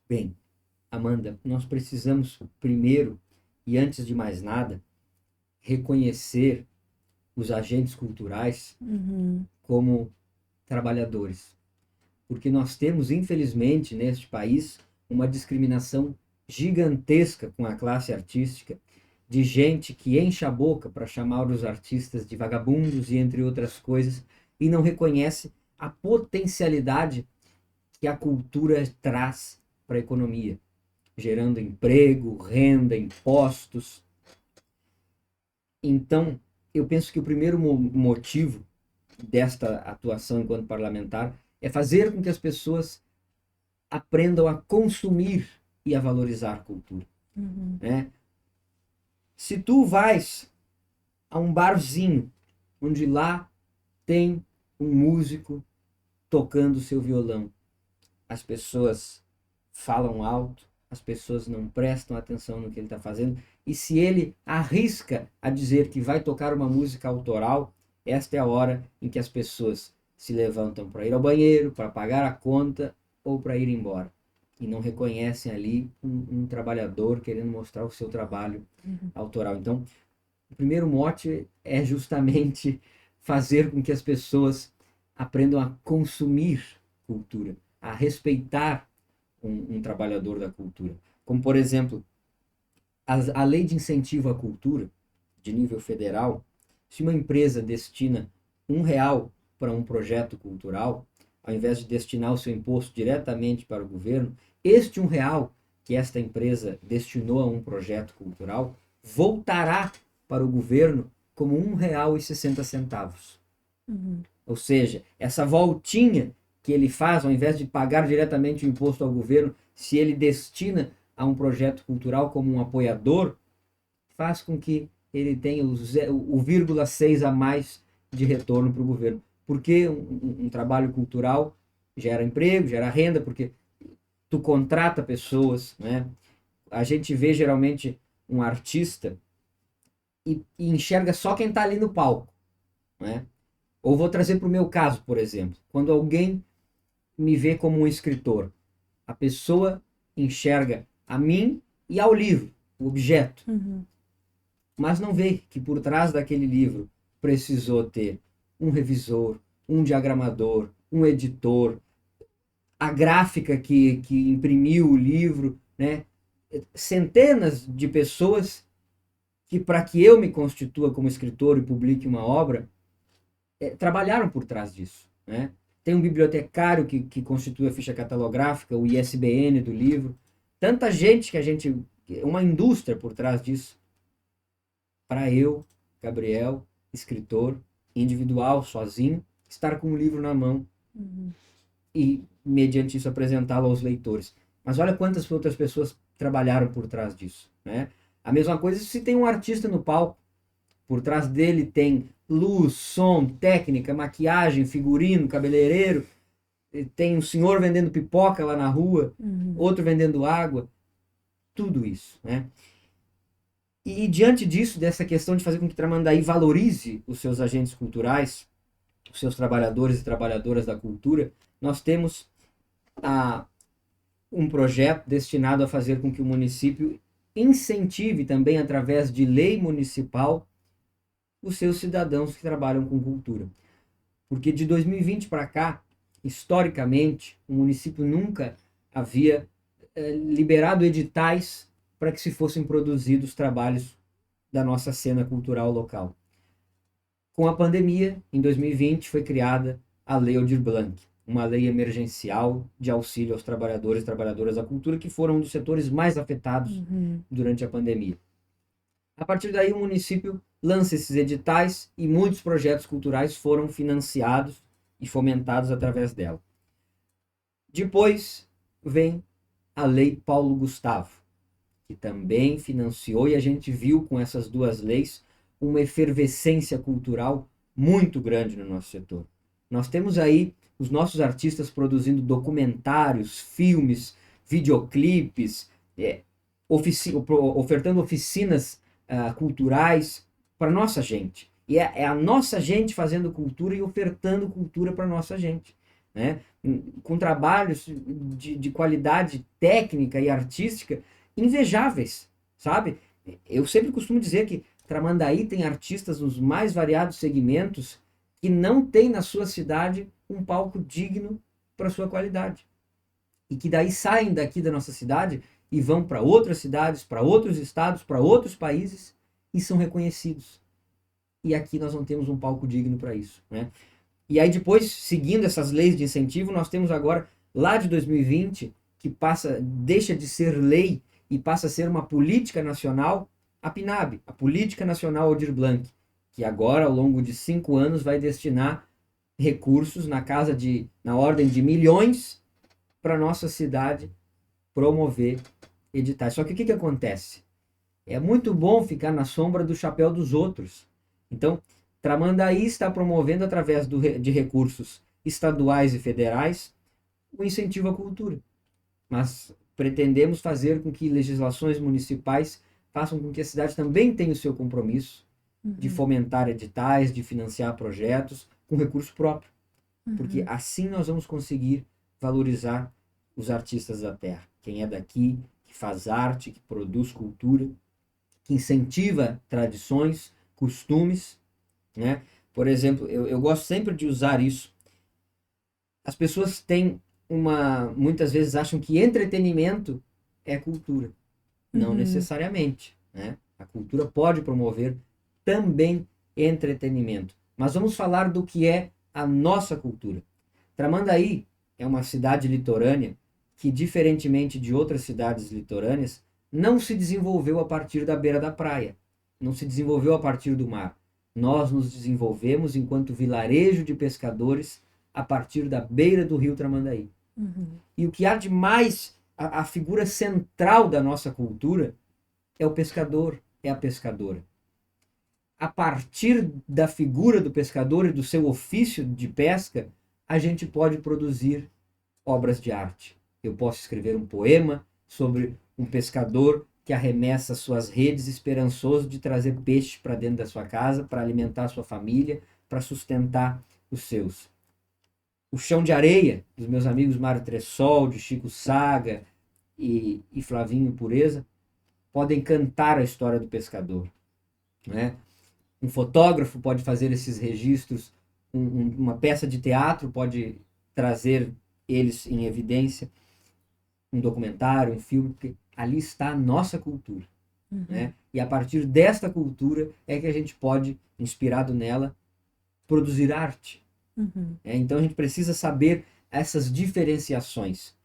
Bem, Amanda, nós precisamos primeiro e antes de mais nada reconhecer os agentes culturais como trabalhadores, porque nós temos, infelizmente, neste país, uma discriminação gigantesca com a classe artística, de gente que enche a boca para chamar os artistas de vagabundos e entre outras coisas, e não reconhece a potencialidade que a cultura traz para a economia, gerando emprego, renda, impostos. Então, eu penso que o primeiro motivo desta atuação enquanto parlamentar é fazer com que as pessoas aprendam a consumir e a valorizar a cultura. Né? Se tu vais a um barzinho, onde lá tem um músico tocando seu violão, as pessoas falam alto, as pessoas não prestam atenção no que ele está fazendo, e se ele arrisca a dizer que vai tocar uma música autoral, esta é a hora em que as pessoas se levantam para ir ao banheiro, para pagar a conta ou para ir embora. E não reconhecem ali um trabalhador querendo mostrar o seu trabalho autoral. Então, o primeiro mote é justamente fazer com que as pessoas aprendam a consumir cultura, a respeitar um trabalhador da cultura. Como, por exemplo, a lei de incentivo à cultura, de nível federal, se uma empresa destina R$ 1 para um projeto cultural, ao invés de destinar o seu imposto diretamente para o governo, este R$ 1 que esta empresa destinou a um projeto cultural voltará para o governo como R$ 1,60. Ou seja, essa voltinha que ele faz, ao invés de pagar diretamente o imposto ao governo, se ele destina a um projeto cultural como um apoiador, faz com que ele tenha o 0,6 a mais de retorno para o governo. Porque um trabalho cultural gera emprego, gera renda, porque tu contrata pessoas, né? A gente vê geralmente um artista e enxerga só quem está ali no palco, né? Ou vou trazer para o meu caso, por exemplo. Quando alguém me vê como um escritor, a pessoa enxerga a mim e ao livro, o objeto. Mas não vê que por trás daquele livro precisou ter um revisor, um diagramador, um editor, a gráfica que imprimiu o livro, né? Centenas de pessoas que, para que eu me constitua como escritor e publique uma obra, trabalharam por trás disso, né? Tem um bibliotecário que constitui a ficha catalográfica, o ISBN do livro. Tanta gente uma indústria por trás disso. Para eu, Gabriel, escritor, individual, sozinho, estar com um livro na mão e, mediante isso, apresentá-lo aos leitores. Mas olha quantas outras pessoas trabalharam por trás disso, né? A mesma coisa se tem um artista no palco. Por trás dele tem luz, som, técnica, maquiagem, figurino, cabeleireiro. Tem um senhor vendendo pipoca lá na rua, outro vendendo água. Tudo isso, né? E diante disso, dessa questão de fazer com que Tramandaí valorize os seus agentes culturais, os seus trabalhadores e trabalhadoras da cultura, nós temos um projeto destinado a fazer com que o município incentive também, através de lei municipal, os seus cidadãos que trabalham com cultura. Porque de 2020 para cá, historicamente, o município nunca havia liberado editais para que se fossem produzidos trabalhos da nossa cena cultural local. Com a pandemia, em 2020, foi criada a Lei Aldir Blanc, uma lei emergencial de auxílio aos trabalhadores e trabalhadoras da cultura, que foram um dos setores mais afetados durante a pandemia. A partir daí, o município lança esses editais e muitos projetos culturais foram financiados e fomentados através dela. Depois vem a Lei Paulo Gustavo, que também financiou, e a gente viu com essas duas leis uma efervescência cultural muito grande no nosso setor. Nós temos aí os nossos artistas produzindo documentários, filmes, videoclipes, ofertando oficinas culturais para nossa gente. E é a nossa gente fazendo cultura e ofertando cultura para nossa gente, né? Com trabalhos de qualidade técnica e artística invejáveis, sabe? Eu sempre costumo dizer que Tramandaí tem artistas nos mais variados segmentos que não tem na sua cidade um palco digno para sua qualidade. E que daí saem daqui da nossa cidade e vão para outras cidades, para outros estados, para outros países e são reconhecidos. E aqui nós não temos um palco digno para isso, né? E aí depois, seguindo essas leis de incentivo, nós temos agora, lá de 2020, que deixa de ser lei e passa a ser uma política nacional, a PNAB, a Política Nacional Aldir Blanc, que agora, ao longo de 5 anos, vai destinar recursos na ordem de milhões para nossa cidade promover editais. Só que o que acontece? É muito bom ficar na sombra do chapéu dos outros. Então, Tramandaí está promovendo, através de recursos estaduais e federais, o incentivo à cultura. Mas pretendemos fazer com que legislações municipais façam com que a cidade também tenha o seu compromisso de fomentar editais, de financiar projetos com recurso próprio. Porque assim nós vamos conseguir valorizar os artistas da terra. Quem é daqui, que faz arte, que produz cultura, que incentiva tradições, costumes, né? Por exemplo, eu gosto sempre de usar isso. As pessoas muitas vezes acham que entretenimento é cultura. Não necessariamente, né? A cultura pode promover também entretenimento. Mas vamos falar do que é a nossa cultura. Tramandaí é uma cidade litorânea que, diferentemente de outras cidades litorâneas, não se desenvolveu a partir da beira da praia, não se desenvolveu a partir do mar. Nós nos desenvolvemos enquanto vilarejo de pescadores a partir da beira do rio Tramandaí. E o que há de mais, a figura central da nossa cultura é o pescador, é a pescadora. A partir da figura do pescador e do seu ofício de pesca, a gente pode produzir obras de arte. Eu posso escrever um poema sobre um pescador que arremessa suas redes esperançoso de trazer peixe para dentro da sua casa, para alimentar a sua família, para sustentar os seus. O Chão de Areia, dos meus amigos Mário Tressol, de Chico Saga e Flavinho Pureza, podem cantar a história do pescador, né? Um fotógrafo pode fazer esses registros, uma peça de teatro pode trazer eles em evidência, um documentário, um filme, porque ali está a nossa cultura, né? E a partir desta cultura é que a gente pode, inspirado nela, produzir arte. Então a gente precisa saber essas diferenciações.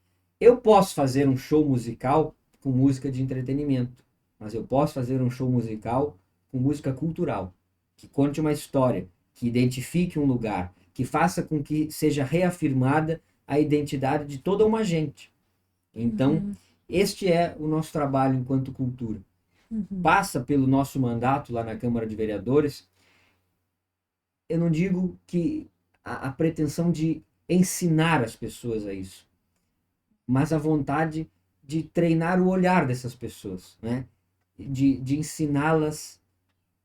Eu posso fazer um show musical com música de entretenimento, mas eu posso fazer um show musical com música cultural, que conte uma história, que identifique um lugar, que faça com que seja reafirmada a identidade de toda uma gente. Então, este é o nosso trabalho enquanto cultura. Passa pelo nosso mandato lá na Câmara de Vereadores. Eu não digo que a pretensão de ensinar as pessoas a isso, mas a vontade de treinar o olhar dessas pessoas, né? De ensiná-las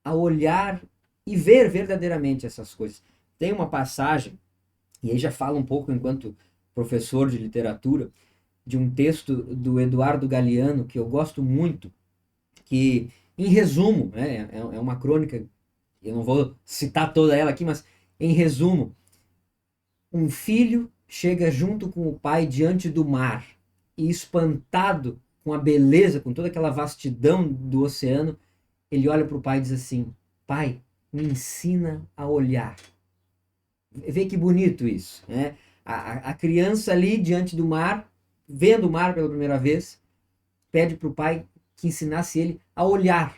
a olhar e ver verdadeiramente essas coisas. Tem uma passagem, e aí já falo um pouco enquanto professor de literatura, de um texto do Eduardo Galeano, que eu gosto muito, que, em resumo, né, é uma crônica, eu não vou citar toda ela aqui, mas, em resumo, um filho chega junto com o pai diante do mar e espantado com a beleza, com toda aquela vastidão do oceano, ele olha para o pai e diz assim: pai, me ensina a olhar. Vê que bonito isso, né? A criança ali diante do mar, vendo o mar pela primeira vez, pede para o pai que ensinasse ele a olhar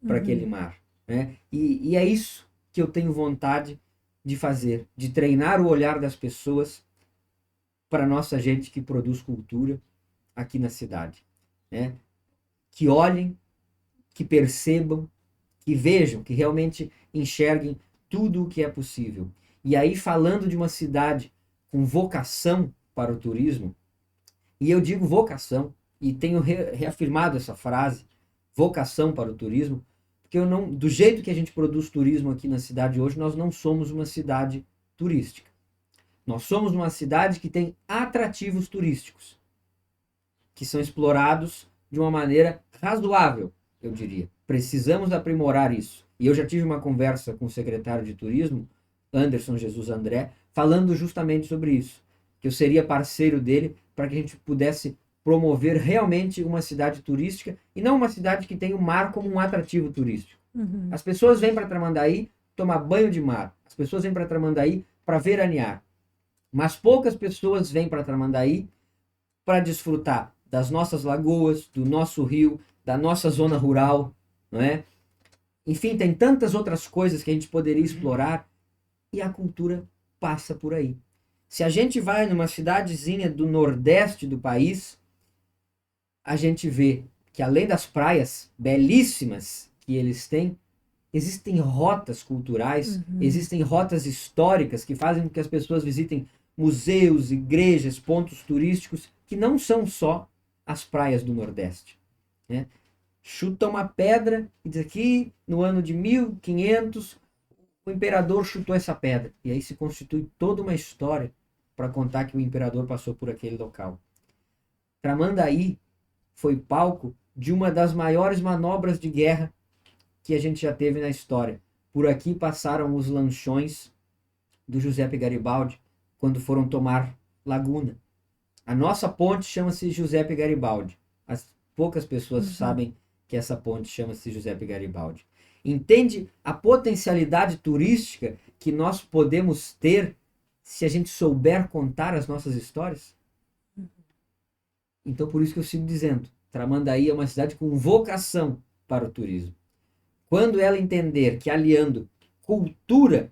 para aquele mar, né? E é isso que eu tenho vontade de fazer, de treinar o olhar das pessoas para nossa gente que produz cultura aqui na cidade, né? Que olhem, que percebam, que vejam, que realmente enxerguem tudo o que é possível. E aí, falando de uma cidade com vocação para o turismo, e eu digo vocação, e tenho reafirmado essa frase, vocação para o turismo, porque eu não, do jeito que a gente produz turismo aqui na cidade hoje, nós não somos uma cidade turística. Nós somos uma cidade que tem atrativos turísticos, que são explorados de uma maneira razoável, eu diria. Precisamos aprimorar isso. E eu já tive uma conversa com o secretário de turismo, Anderson Jesus André, falando justamente sobre isso, que eu seria parceiro dele para que a gente pudesse promover realmente uma cidade turística e não uma cidade que tem o mar como um atrativo turístico. As pessoas vêm para Tramandaí tomar banho de mar, as pessoas vêm para Tramandaí para veranear, mas poucas pessoas vêm para Tramandaí para desfrutar das nossas lagoas, do nosso rio, da nossa zona rural, não é? Enfim, tem tantas outras coisas que a gente poderia explorar e a cultura passa por aí. Se a gente vai numa cidadezinha do nordeste do país, a gente vê que além das praias belíssimas que eles têm, existem rotas culturais, existem rotas históricas que fazem com que as pessoas visitem museus, igrejas, pontos turísticos que não são só as praias do Nordeste, né? Chuta uma pedra e diz aqui no ano de 1500 o imperador chutou essa pedra. E aí se constitui toda uma história para contar que o imperador passou por aquele local. Tramandaí foi palco de uma das maiores manobras de guerra que a gente já teve na história. Por aqui passaram os lanchões do Giuseppe Garibaldi quando foram tomar Laguna. A nossa ponte chama-se Giuseppe Garibaldi. As poucas pessoas sabem que essa ponte chama-se Giuseppe Garibaldi. Entende a potencialidade turística que nós podemos ter se a gente souber contar as nossas histórias? Então, por isso que eu sigo dizendo, Tramandaí é uma cidade com vocação para o turismo. Quando ela entender que aliando cultura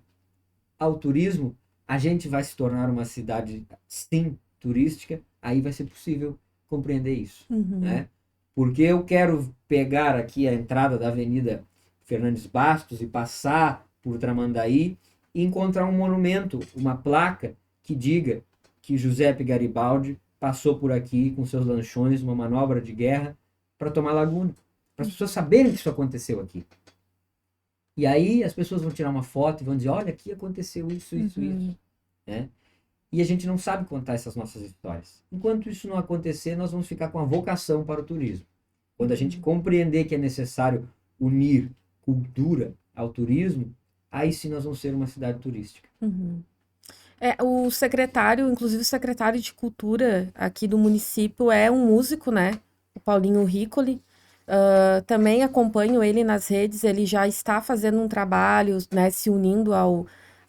ao turismo, a gente vai se tornar uma cidade, sim, turística, aí vai ser possível compreender isso, né? Porque eu quero pegar aqui a entrada da Avenida Fernandes Bastos e passar por Tramandaí e encontrar um monumento, uma placa que diga que Giuseppe Garibaldi passou por aqui com seus lanchões, uma manobra de guerra para tomar Laguna, para as pessoas saberem que isso aconteceu aqui. E aí as pessoas vão tirar uma foto e vão dizer, olha, aqui aconteceu isso, isso, né? E a gente não sabe contar essas nossas histórias. Enquanto isso não acontecer, nós vamos ficar com a vocação para o turismo. Quando a gente compreender que é necessário unir cultura ao turismo, aí sim nós vamos ser uma cidade turística. O secretário, inclusive o secretário de cultura aqui do município é um músico, né? O Paulinho Ricoli. Também acompanho ele nas redes, ele já está fazendo um trabalho, né? Se unindo ao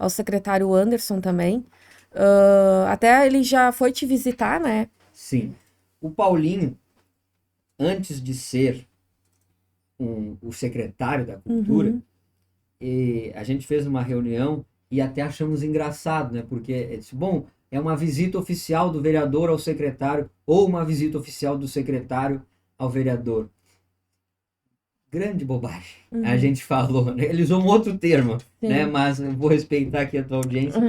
secretário Anderson também. Até ele já foi te visitar, né? Sim. O Paulinho, antes de ser o secretário da cultura, a gente fez uma reunião e até achamos engraçado, né? Porque, bom, é uma visita oficial do vereador ao secretário ou uma visita oficial do secretário ao vereador. Grande bobagem, a gente falou, né? Ele usou um outro termo, né? Mas eu vou respeitar aqui a tua audiência.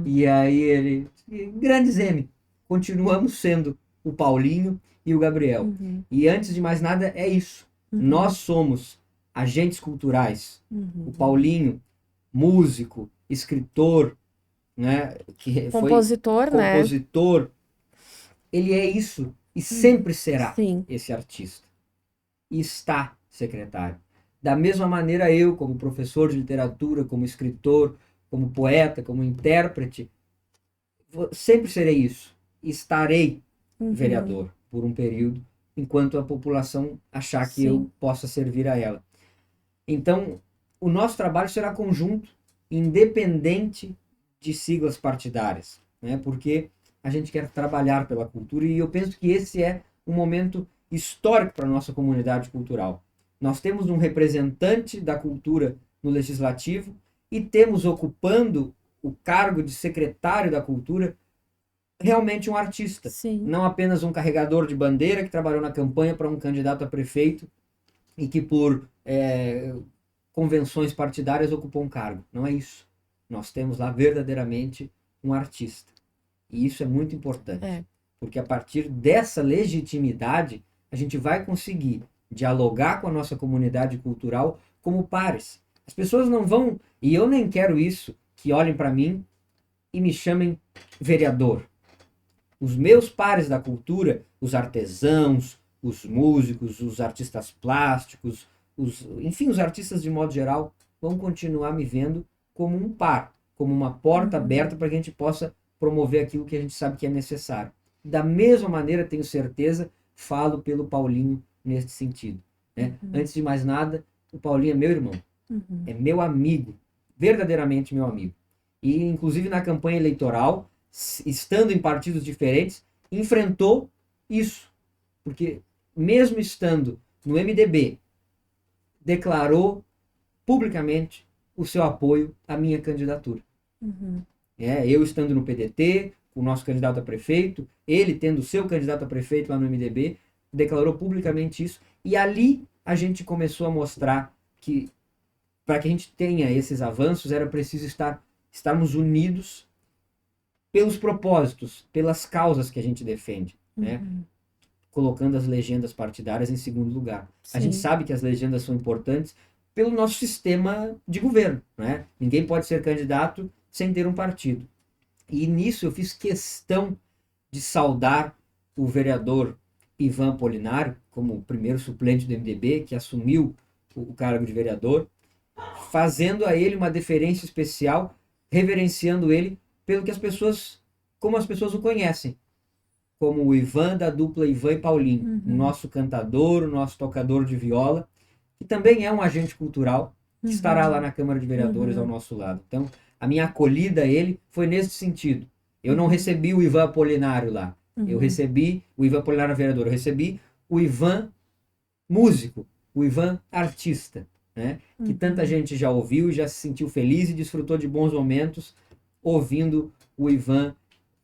E aí grandes M, continuamos sendo o Paulinho e o Gabriel. E antes de mais nada, é isso. Nós somos agentes culturais. O Paulinho, músico, escritor, né? Que compositor, foi né? compositor. Ele é isso e sempre será esse artista. E está secretário. Da mesma maneira eu, como professor de literatura, como escritor, como poeta, como intérprete, sempre serei isso. Estarei vereador. por um período, enquanto a população achar que eu possa servir a ela. Então, o nosso trabalho será conjunto, independente de siglas partidárias, né? Porque a gente quer trabalhar pela cultura e eu penso que esse é um momento histórico para a nossa comunidade cultural. Nós temos um representante da cultura no Legislativo e temos ocupando o cargo de secretário da Cultura realmente um artista. Sim. Não apenas um carregador de bandeira que trabalhou na campanha para um candidato a prefeito e que por convenções partidárias ocupou um cargo. Não é isso. Nós temos lá verdadeiramente um artista. E isso é muito importante. Porque a partir dessa legitimidade, a gente vai conseguir dialogar com a nossa comunidade cultural como pares. As pessoas não vão, e eu nem quero isso, que olhem para mim e me chamem vereador. Os meus pares da cultura, os artesãos, os músicos, os artistas plásticos, enfim, os artistas de modo geral, vão continuar me vendo como um par, como uma porta aberta para que a gente possa promover aquilo que a gente sabe que é necessário. Da mesma maneira, tenho certeza, falo pelo Paulinho nesse sentido. Né? Antes de mais nada, o Paulinho é meu irmão, é meu amigo, verdadeiramente meu amigo. E, inclusive, na campanha eleitoral, estando em partidos diferentes, enfrentou isso. Porque, mesmo estando no MDB, declarou publicamente o seu apoio à minha candidatura. Eu estando no PDT, o nosso candidato a prefeito, ele tendo o seu candidato a prefeito lá no MDB, declarou publicamente isso. E ali a gente começou a mostrar que, para que a gente tenha esses avanços, era preciso estarmos unidos pelos propósitos, pelas causas que a gente defende, né? Colocando as legendas partidárias em segundo lugar. Sim. A gente sabe que as legendas são importantes pelo nosso sistema de governo, né? Ninguém pode ser candidato sem ter um partido. E nisso eu fiz questão de saudar o vereador Ivan Apolinário, como o primeiro suplente do MDB, que assumiu o cargo de vereador, fazendo a ele uma deferência especial, reverenciando ele pelo que como as pessoas o conhecem, como o Ivan da dupla Ivan e Paulinho, o nosso cantador, o nosso tocador de viola, que também é um agente cultural, que estará lá na Câmara de Vereadores ao nosso lado. Então, a minha acolhida a ele foi nesse sentido. Eu não recebi o Ivan Apolinário lá, eu recebi o Ivan Apolinário vereador, eu recebi o Ivan músico, o Ivan artista, né? Que tanta gente já ouviu, já se sentiu feliz e desfrutou de bons momentos ouvindo o Ivan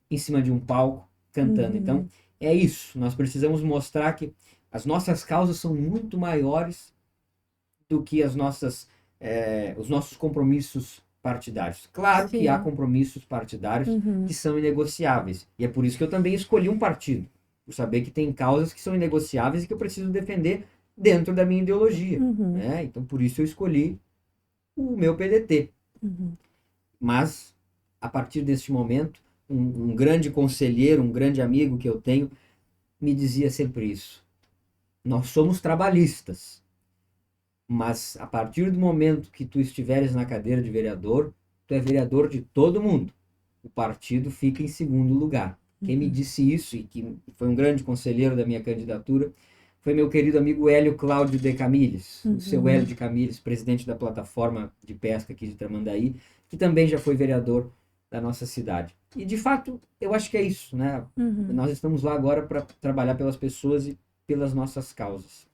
em cima de um palco cantando. Então, é isso. Nós precisamos mostrar que as nossas causas são muito maiores do que os nossos compromissos partidários. Claro que há compromissos partidários que são inegociáveis. E é por isso que eu também escolhi um partido. Por saber que tem causas que são inegociáveis e que eu preciso defender dentro da minha ideologia. Né? Então, por isso eu escolhi o meu PDT. Mas, a partir deste momento, um grande conselheiro, um grande amigo que eu tenho, me dizia sempre isso. Nós somos trabalhistas, mas a partir do momento que tu estiveres na cadeira de vereador, tu é vereador de todo mundo. O partido fica em segundo lugar. Quem me disse isso, e que foi um grande conselheiro da minha candidatura, foi meu querido amigo Hélio Cláudio de Camilles, o seu Hélio de Camilles, presidente da plataforma de pesca aqui de Tramandaí, que também já foi vereador da nossa cidade. E, de fato, eu acho que é isso, né? Nós estamos lá agora para trabalhar pelas pessoas e pelas nossas causas.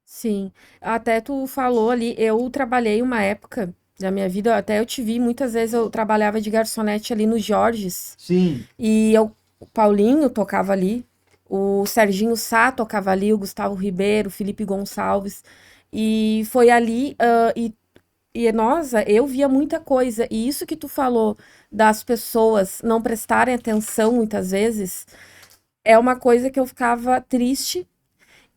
Sim. Até tu falou ali, eu trabalhei uma época da minha vida, até eu te vi, muitas vezes eu trabalhava de garçonete ali no Jorges. Sim. E o Paulinho tocava ali, o Serginho Sá tocava ali, o Gustavo Ribeiro, o Felipe Gonçalves. E foi ali, nossa, eu via muita coisa. E isso que tu falou das pessoas não prestarem atenção muitas vezes, é uma coisa que eu ficava triste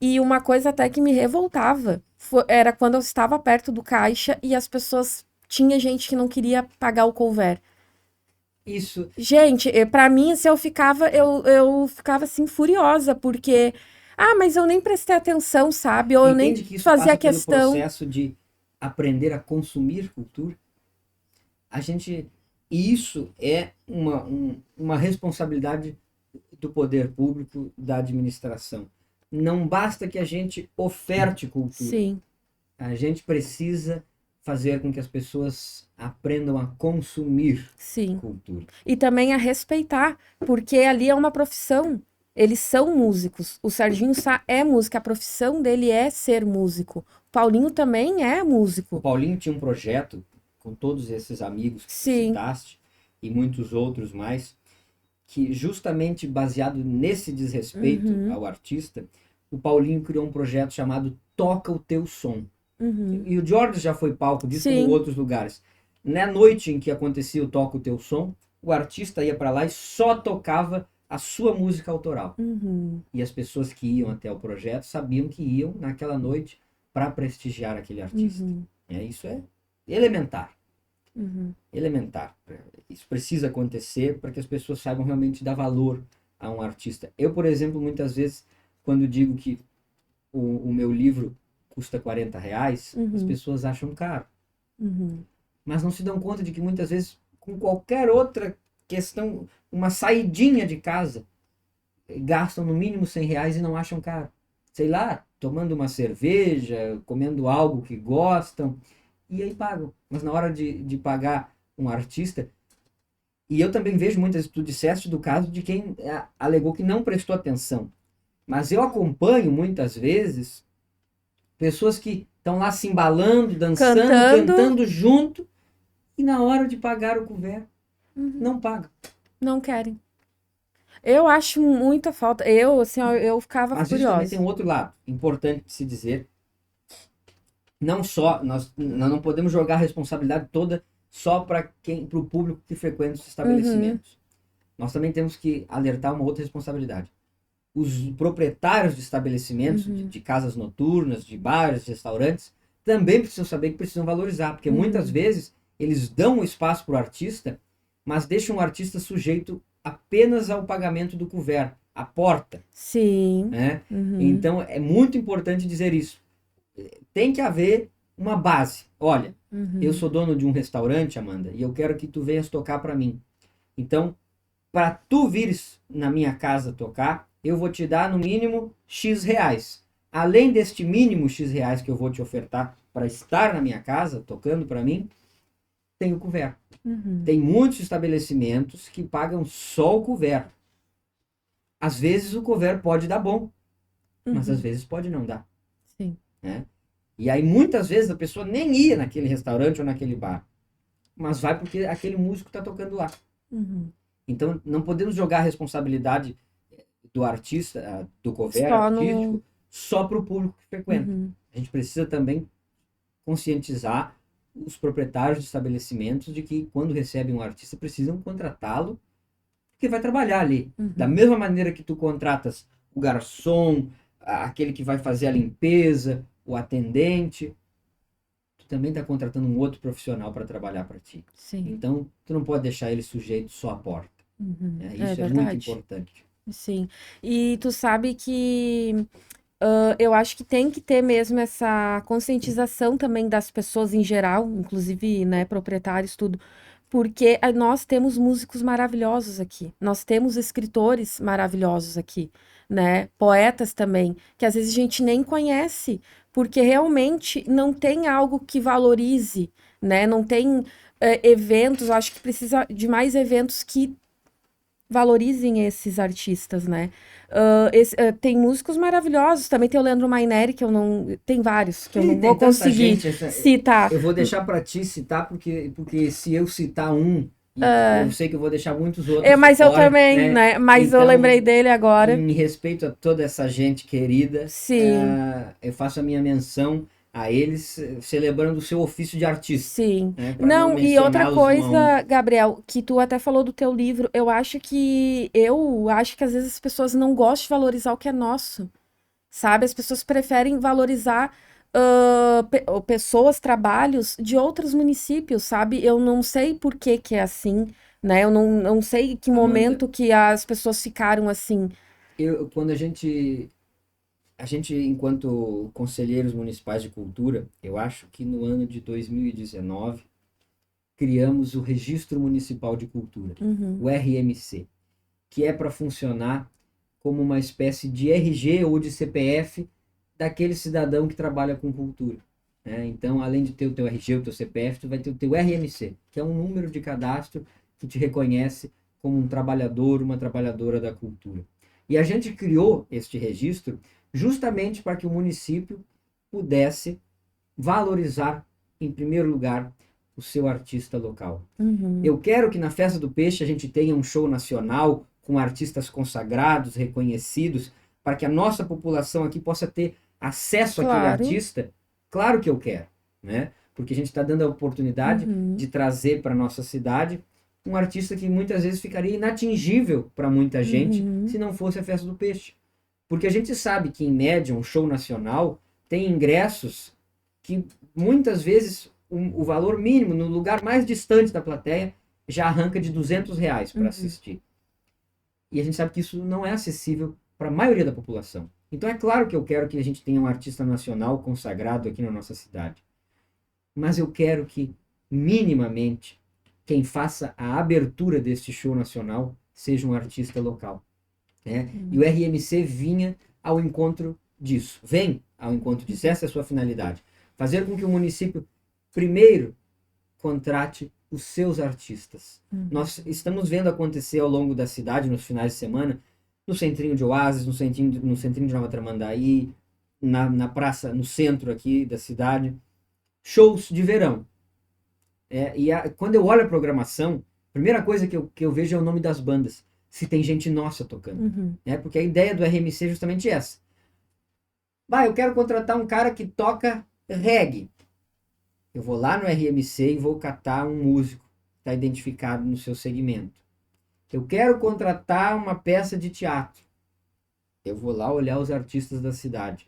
e uma coisa até que me revoltava. Era quando eu estava perto do caixa e as pessoas... Tinha gente que não queria pagar o couvert. Isso. Gente, pra mim, assim, eu ficava assim, furiosa, porque... Ah, mas eu nem prestei atenção, sabe? Ou eu nem Entende que isso fazia passa questão. pelo processo de aprender a consumir cultura? E isso é uma responsabilidade do poder público, da administração. Não basta que a gente oferte cultura. Sim, A gente precisa fazer com que as pessoas aprendam a consumir sim. cultura. E também a respeitar, porque ali é uma profissão. Eles são músicos. O Serginho Sá é músico, a profissão dele é ser músico. O Paulinho também é O músico. Paulinho tinha um projeto com todos esses amigos que tu Sim. citaste e muitos outros mais, que justamente baseado nesse desrespeito Uhum. ao artista, o Paulinho criou um projeto chamado Toca o Teu Som. Uhum. E o George já foi palco disso, Sim. como outros lugares. Na noite em que acontecia o Toca o Teu Som, o artista ia para lá e só tocava a sua música autoral. Uhum. E as pessoas que iam até o projeto sabiam que iam naquela noite para prestigiar aquele artista. Uhum. Isso é elementar. Uhum. Elementar. Isso precisa acontecer para que as pessoas saibam realmente dar valor a um artista. Eu, por exemplo, muitas vezes, quando digo que o meu livro custa R$ 40, as pessoas acham caro. Uhum. Mas não se dão conta de que muitas vezes, com qualquer outra questão, uma saidinha de casa, gastam no mínimo R$ 100 e não acham caro. Sei lá, tomando uma cerveja, comendo algo que gostam, e aí pagam. Mas na hora de pagar um artista, e eu também vejo muitas, tu disseste do caso de quem alegou que não prestou atenção. Mas eu acompanho muitas vezes pessoas que estão lá se embalando, dançando, cantando junto, e na hora de pagar o couvert, não pagam. Não querem. Eu acho muita falta. Eu, assim, eu ficava Mas isso também curiosa. tem um outro lado, importante de se dizer. Não só, nós não podemos jogar a responsabilidade toda só para o público que frequenta os estabelecimentos. Nós também temos que alertar uma outra responsabilidade. Os proprietários de estabelecimentos, de casas noturnas, de bares, de restaurantes, também precisam saber que precisam valorizar, porque muitas vezes eles dão o espaço para o artista, mas deixam o artista sujeito apenas ao pagamento do couvert, à porta. Sim. Né? Então é muito importante dizer isso. Tem que haver uma base. Olha, eu sou dono de um restaurante, Amanda, e eu quero que tu venhas tocar para mim. Então, para tu vires na minha casa tocar, eu vou te dar no mínimo X reais. Além deste mínimo X reais que eu vou te ofertar para estar na minha casa, tocando para mim, tem o couvert. Tem muitos estabelecimentos que pagam só o couvert. Às vezes o couvert pode dar bom, mas às vezes pode não dar. Sim. Né? E aí muitas vezes a pessoa nem ia naquele restaurante ou naquele bar, mas vai porque aquele músico está tocando lá. Então não podemos jogar a responsabilidade do artista, do couvert artístico, só para o público que frequenta. A gente precisa também conscientizar os proprietários de estabelecimentos de que quando recebem um artista precisam contratá-lo porque vai trabalhar ali. Da mesma maneira que tu contratas o garçom, aquele que vai fazer a limpeza, o atendente, tu também está contratando um outro profissional para trabalhar para ti. Sim. Então, tu não pode deixar ele sujeito só à porta. Isso é muito importante. Sim. E tu sabe que eu acho que tem que ter mesmo essa conscientização também das pessoas em geral, inclusive, né, proprietários, tudo. Porque nós temos músicos maravilhosos aqui. Nós temos escritores maravilhosos aqui, né? Poetas também, que às vezes a gente nem conhece, porque realmente não tem algo que valorize, né? Não tem eventos, eu acho que precisa de mais eventos que valorizem esses artistas, né? Tem músicos maravilhosos, também tem o Leandro Maineri, que eu não... Tem vários, que eu não vou conseguir citar. Eu vou deixar para ti citar, porque se eu citar um, eu sei que eu vou deixar muitos outros mas eu fora, também, né? Mas então, eu lembrei dele agora. Em respeito a toda essa gente querida, eu faço a minha menção a eles, celebrando o seu ofício de artista. Sim. Né, Não, e outra coisa, Gabriel, que tu até falou do teu livro, eu acho que às vezes as pessoas não gostam de valorizar o que é nosso, sabe? As pessoas preferem valorizar pessoas, trabalhos de outros municípios, sabe? Eu não sei por que que é assim, né? Eu não sei que momento que as pessoas ficaram assim. Quando a gente, enquanto conselheiros municipais de cultura, eu acho que no ano de 2019, criamos o Registro Municipal de Cultura, o RMC. que é para funcionar como uma espécie de RG ou de CPF daquele cidadão que trabalha com cultura. Né? Então, além de ter o teu RG, o teu CPF, tu vai ter o teu RMC, que é um número de cadastro que te reconhece como um trabalhador, uma trabalhadora da cultura. E a gente criou este registro justamente para que o município pudesse valorizar, em primeiro lugar, o seu artista local. Eu quero que na Festa do Peixe a gente tenha um show nacional com artistas consagrados, reconhecidos, para que a nossa população aqui possa ter acesso àquele Claro. artista. Claro que eu quero, né? Porque a gente está dando a oportunidade de trazer para nossa cidade um artista que muitas vezes ficaria inatingível para muita gente se não fosse a Festa do Peixe. Porque a gente sabe que, em média, um show nacional tem ingressos que muitas vezes o valor mínimo, no lugar mais distante da plateia, já arranca de R$ 200 para assistir. E a gente sabe que isso não é acessível para a maioria da população. Então é claro que eu quero que a gente tenha um artista nacional consagrado aqui na nossa cidade. Mas eu quero que, minimamente, quem faça a abertura deste show nacional seja um artista local. Né? E o RMC vinha ao encontro disso. Vem ao encontro disso. Essa é a sua finalidade. Fazer com que o município, primeiro, contrate os seus artistas. Nós estamos vendo acontecer ao longo da cidade, nos finais de semana, no centrinho de Oásis, no centrinho de Nova Tramandaí, na praça, no centro aqui da cidade, shows de verão. Quando eu olho a programação, a primeira coisa que eu vejo é o nome das bandas, se tem gente nossa tocando. Porque a ideia do RMC é justamente essa. Eu quero contratar um cara que toca reggae. Eu vou lá no RMC e vou catar um músico que está identificado no seu segmento. Eu quero contratar uma peça de teatro. Eu vou lá olhar os artistas da cidade.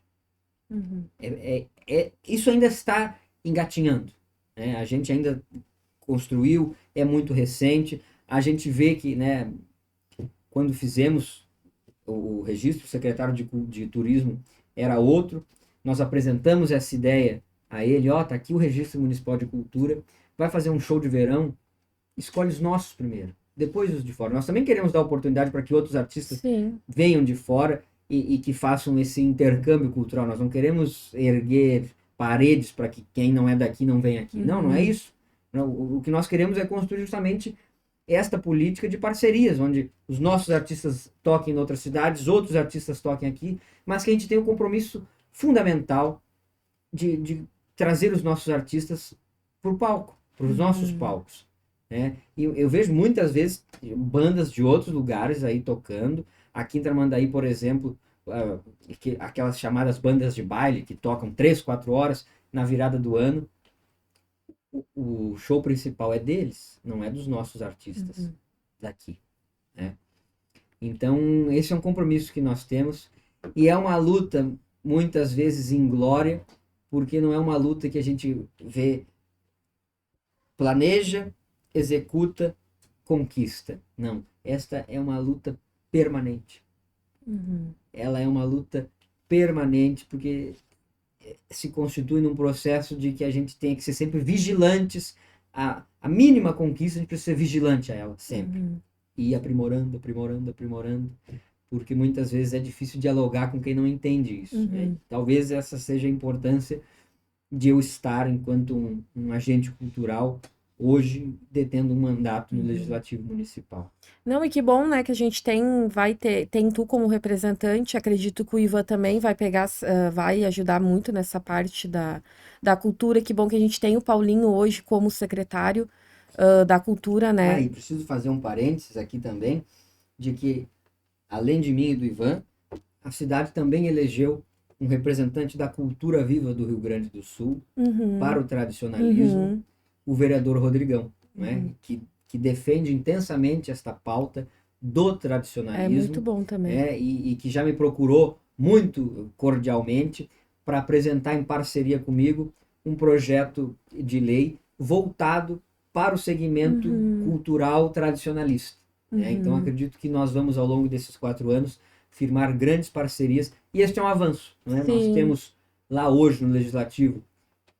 Isso ainda está engatinhando. Né? A gente ainda construiu, é muito recente. A gente vê que, né, quando fizemos o registro, o secretário de turismo era outro. Nós apresentamos essa ideia a ele, tá aqui o Registro Municipal de Cultura, vai fazer um show de verão, escolhe os nossos primeiro, depois os de fora. Nós também queremos dar oportunidade para que outros artistas venham de fora e que façam esse intercâmbio cultural. Nós não queremos erguer paredes para que quem não é daqui não venha aqui. Não é isso. Não, o que nós queremos é construir justamente esta política de parcerias, onde os nossos artistas toquem em outras cidades, outros artistas toquem aqui, mas que a gente tenha um compromisso fundamental de trazer os nossos artistas para o palco, para os nossos palcos. Né? E eu vejo muitas vezes bandas de outros lugares aí tocando. Aqui em Tramandaí, por exemplo, aquelas chamadas bandas de baile que tocam 3, 4 horas na virada do ano. O show principal é deles, não é dos nossos artistas daqui. Né? Então, esse é um compromisso que nós temos e é uma luta, muitas vezes inglória, porque não é uma luta que a gente vê, planeja, executa, conquista. Não, esta é uma luta permanente. Ela é uma luta permanente porque se constitui num processo de que a gente tem que ser sempre vigilantes. A mínima conquista, a gente precisa ser vigilante a ela, sempre. E ir aprimorando, aprimorando, aprimorando. Porque muitas vezes é difícil dialogar com quem não entende isso. Né? Talvez essa seja a importância de eu estar, enquanto um agente cultural, hoje detendo um mandato no Legislativo Municipal. Não, e que bom, né, que a gente tem tu como representante, acredito que o Ivan também vai vai ajudar muito nessa parte da cultura, que bom que a gente tem o Paulinho hoje como secretário da cultura, né? E preciso fazer um parênteses aqui também, de que, além de mim e do Ivan, a cidade também elegeu um representante da cultura viva do Rio Grande do Sul para o tradicionalismo, o vereador Rodrigão, né? Que defende intensamente esta pauta do tradicionalismo. É muito bom também. E que já me procurou muito cordialmente para apresentar em parceria comigo um projeto de lei voltado para o segmento cultural tradicionalista. Né? Então acredito que nós vamos, ao longo desses 4 anos, firmar grandes parcerias, e este é um avanço. Né? Nós temos lá hoje no Legislativo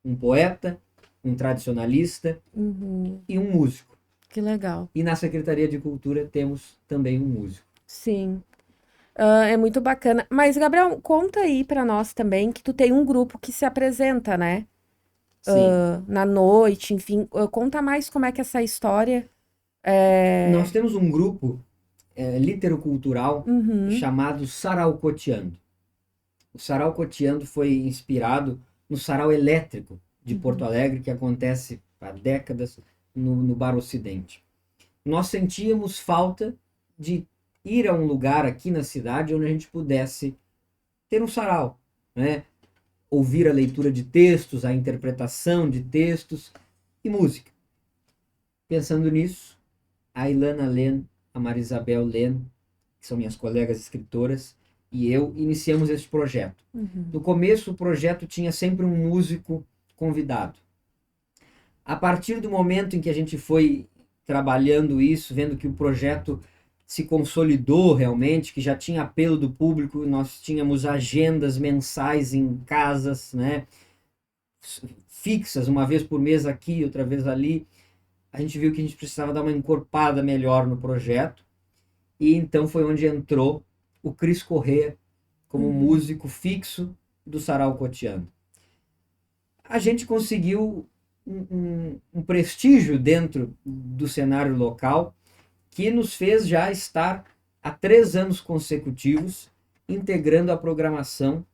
um poeta, um tradicionalista e um músico. Que legal. E na Secretaria de Cultura temos também um músico. sim. É muito bacana. Mas, Gabriel, conta aí pra nós também que tu tem um grupo que se apresenta, né? Sim. Na noite, enfim. Conta mais como é que é essa história. É... Nós temos um grupo literocultural Uhum, chamado Sarau Cotiando. O Sarau Cotiando foi inspirado no Sarau Elétrico de Porto uhum, Alegre, que acontece há décadas no Bar Ocidente. Nós sentíamos falta de ir a um lugar aqui na cidade onde a gente pudesse ter um sarau, né? Ouvir a leitura de textos, a interpretação de textos e música. Pensando nisso, a Ilana Len, a Marisabel Len, que são minhas colegas escritoras, e eu iniciamos esse projeto. uhum, No começo, o projeto tinha sempre um músico convidado. A partir do momento em que a gente foi trabalhando isso, vendo que o projeto se consolidou realmente, que já tinha apelo do público, nós tínhamos agendas mensais em casas, né, fixas, uma vez por mês aqui, outra vez ali. A gente viu que a gente precisava dar uma encorpada melhor no projeto, e então foi onde entrou o Cris Corrêa como uhum, músico fixo do Sarau Cotiano. A gente conseguiu um prestígio dentro do cenário local que nos fez já estar há 3 anos consecutivos integrando a programação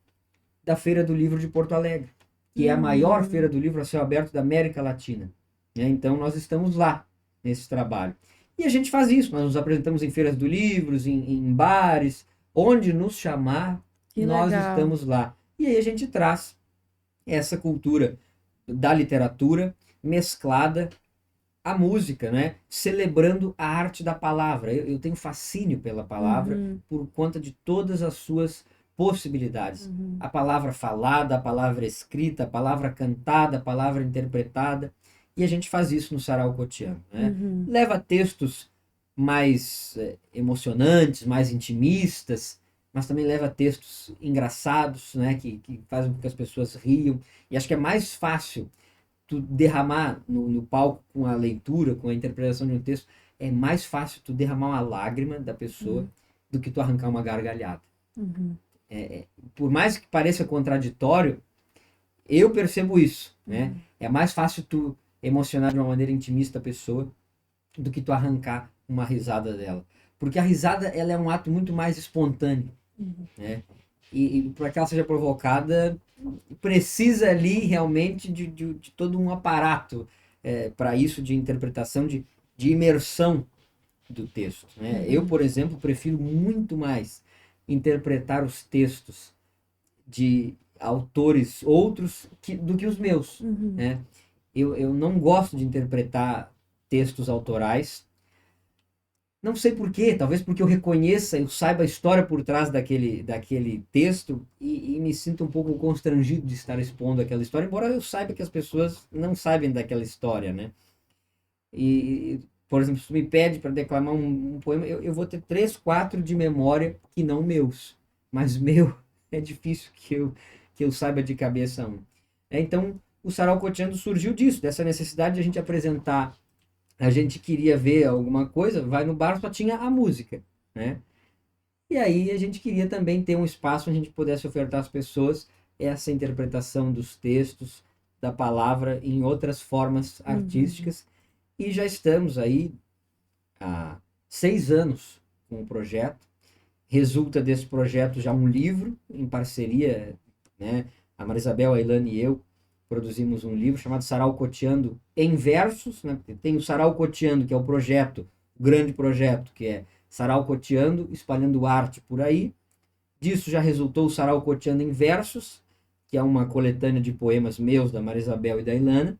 da Feira do Livro de Porto Alegre, que é a maior feira uhum, do livro a céu aberto da América Latina. Então nós estamos lá nesse trabalho. E a gente faz isso, nós nos apresentamos em feiras do livro, em bares, onde nos chamar, que nós legal. estamos lá. E aí a gente traz essa cultura da literatura mesclada à música, né? Celebrando a arte da palavra. Eu tenho fascínio pela palavra Uhum, por conta de todas as suas possibilidades. uhum, A palavra falada, a palavra escrita, a palavra cantada, a palavra interpretada. E a gente faz isso no Sarau Cotiano, né? uhum, Leva textos mais emocionantes, mais intimistas, mas também leva textos engraçados, né? Que fazem com que as pessoas riam. E acho que é mais fácil tu derramar no palco com a leitura, com a interpretação de um texto, é mais fácil tu derramar uma lágrima da pessoa uhum, do que tu arrancar uma gargalhada. uhum, Por mais que pareça contraditório, eu percebo isso, né? uhum, É mais fácil tu emocionar de uma maneira intimista a pessoa do que tu arrancar uma risada dela. Porque a risada, ela é um ato muito mais espontâneo, uhum, né? E para que ela seja provocada, precisa ali realmente de todo um aparato para isso, de interpretação, de imersão do texto, né? Eu, uhum, por exemplo, prefiro muito mais interpretar os textos de autores outros do que os meus, uhum, né? Eu não gosto de interpretar textos autorais, não sei por quê, talvez porque eu reconheça, eu saiba a história por trás daquele texto e me sinto um pouco constrangido de estar expondo aquela história, embora eu saiba que as pessoas não sabem daquela história, né? E, por exemplo, se tu me pede para declamar um poema, eu vou ter três, quatro de memória que não meus, mas meu é difícil que eu saiba de cabeça um. Então, o Sarau Cotiano surgiu disso, dessa necessidade de a gente apresentar, a gente queria ver alguma coisa, vai no bar, só tinha a música, né? E aí a gente queria também ter um espaço onde a gente pudesse ofertar às pessoas essa interpretação dos textos, da palavra em outras formas uhum, artísticas. E já estamos aí há 6 anos com o projeto. Resulta desse projeto já um livro em parceria, né? A Marisabel, a Ilane e eu produzimos um livro chamado Sarau Cotiando em Versos, né? Tem o Sarau Cotiando, que é o projeto, o grande projeto, que é Sarau Cotiando, espalhando arte por aí. Disso já resultou o Sarau Cotiando em Versos, que é uma coletânea de poemas meus, da Marisabel e da Ilana.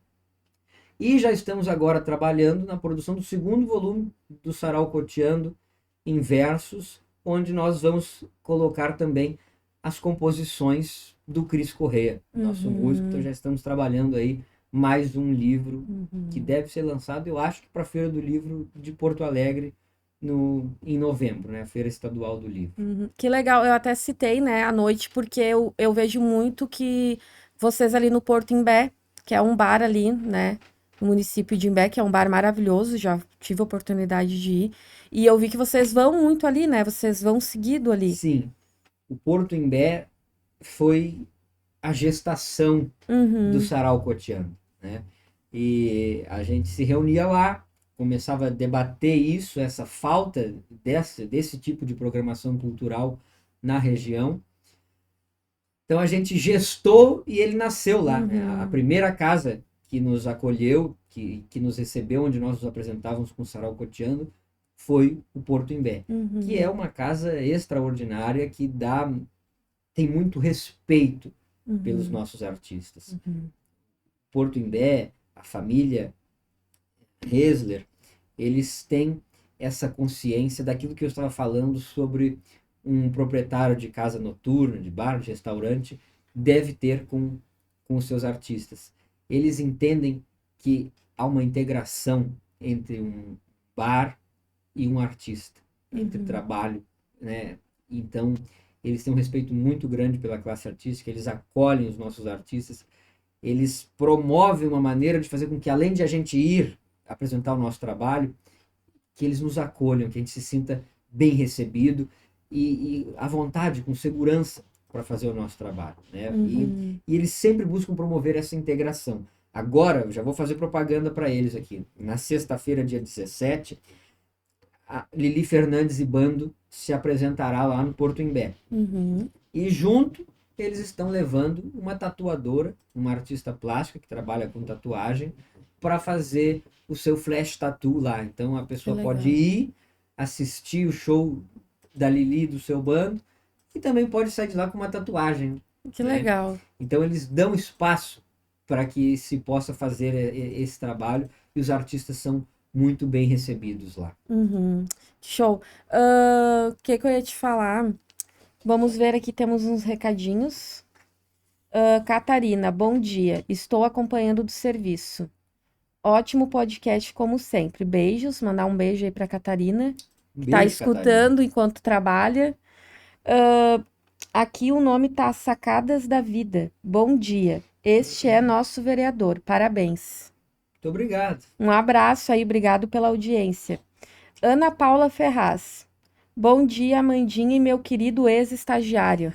E já estamos agora trabalhando na produção do segundo volume do Sarau Cotiando em Versos, onde nós vamos colocar também as composições do Cris Corrêa, nosso músico. Então uhum, já estamos trabalhando aí mais um livro que uhum, deve ser lançado, eu acho que para a Feira do Livro de Porto Alegre em novembro, né? A Feira Estadual do Livro. uhum. Que legal, eu até citei, né, à noite, porque eu vejo muito que vocês ali no Porto Imbé, que é um bar ali, né? no município de Imbé, que é um bar maravilhoso, já tive a oportunidade de ir. E eu vi que vocês vão muito ali, né? Vocês vão seguido ali. Sim, o Porto Imbé foi a gestação do Uhum, Sarau Cotiano, né? E a gente se reunia lá, começava a debater isso, essa falta desse tipo de programação cultural na região. Então a gente gestou e ele nasceu lá, né? A uhum, primeira casa que nos acolheu, que nos recebeu, onde nós nos apresentávamos com o Sarau Cotiano, foi o Porto Imbé, que é uhum, uma casa extraordinária que tem muito respeito pelos uhum, nossos artistas. uhum, Porto Imbé, a família Hesler, eles têm essa consciência daquilo que eu estava falando sobre um proprietário de casa noturna, de bar, de restaurante, deve ter com os seus artistas. Eles entendem que há uma integração entre um bar e um artista, entre uhum, trabalho, né? Então, eles têm um respeito muito grande pela classe artística, eles acolhem os nossos artistas, eles promovem uma maneira de fazer com que, além de a gente ir apresentar o nosso trabalho, que eles nos acolham, que a gente se sinta bem recebido e à vontade, com segurança para fazer o nosso trabalho, né? uhum. E eles sempre buscam promover essa integração. Agora, eu já vou fazer propaganda para eles aqui. Na sexta-feira, dia 17, a Lili Fernandes e Bando se apresentará lá no Porto Imbé. Uhum. E junto eles estão levando uma tatuadora, uma artista plástica que trabalha com tatuagem, para fazer o seu flash tattoo lá. Então a Que pessoa pode legal. ir assistir o show da Lili do seu bando e também pode sair de lá com uma tatuagem, Que né? legal. Então eles dão espaço para que se possa fazer esse trabalho e os artistas são muito bem recebidos lá. Uhum. Show. O que que eu ia te falar? Vamos ver aqui, temos uns recadinhos. Catarina, bom dia. Estou acompanhando do serviço. Ótimo podcast, como sempre. Beijos, mandar um beijo aí pra Catarina, Um que tá beijo, Catarina. escutando enquanto trabalha. Aqui o nome tá Sacadas da Vida. Bom dia. Este é nosso vereador. Parabéns. Muito obrigado. Um abraço aí, obrigado pela audiência. Ana Paula Ferraz. Bom dia, Amandinha e meu querido ex-estagiário.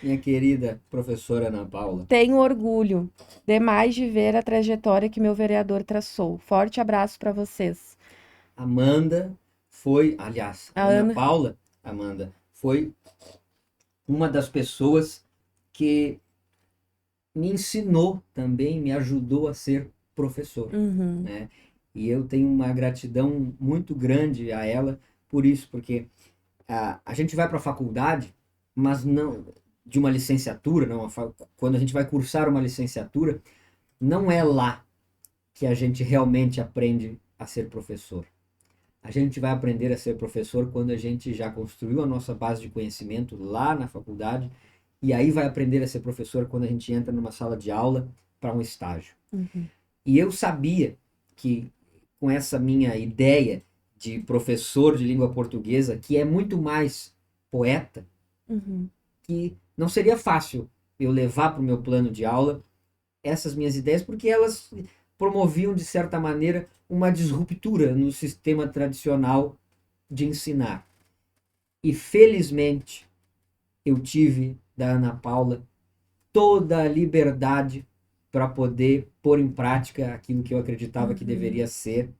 Minha querida professora Ana Paula. Tenho orgulho demais de ver a trajetória que meu vereador traçou. Forte abraço para vocês. Amanda foi, aliás, A Ana Ana. Paula, Amanda, foi uma das pessoas que me ensinou também, me ajudou a ser professor, Uhum, né? E eu tenho uma gratidão muito grande a ela por isso, porque a gente vai para a faculdade, mas não de uma licenciatura, não, quando a gente vai cursar uma licenciatura, não é lá que a gente realmente aprende a ser professor. A gente vai aprender a ser professor quando a gente já construiu a nossa base de conhecimento lá na faculdade, e aí vai aprender a ser professor quando a gente entra numa sala de aula para um estágio. uhum, E eu sabia que com essa minha ideia de professor de língua portuguesa, que é muito mais poeta, uhum, que não seria fácil eu levar para o meu plano de aula essas minhas ideias, porque elas promoviam, de certa maneira, uma disruptura no sistema tradicional de ensinar. E felizmente eu tive da Ana Paula toda a liberdade para poder pôr em prática aquilo que eu acreditava que uhum, deveria ser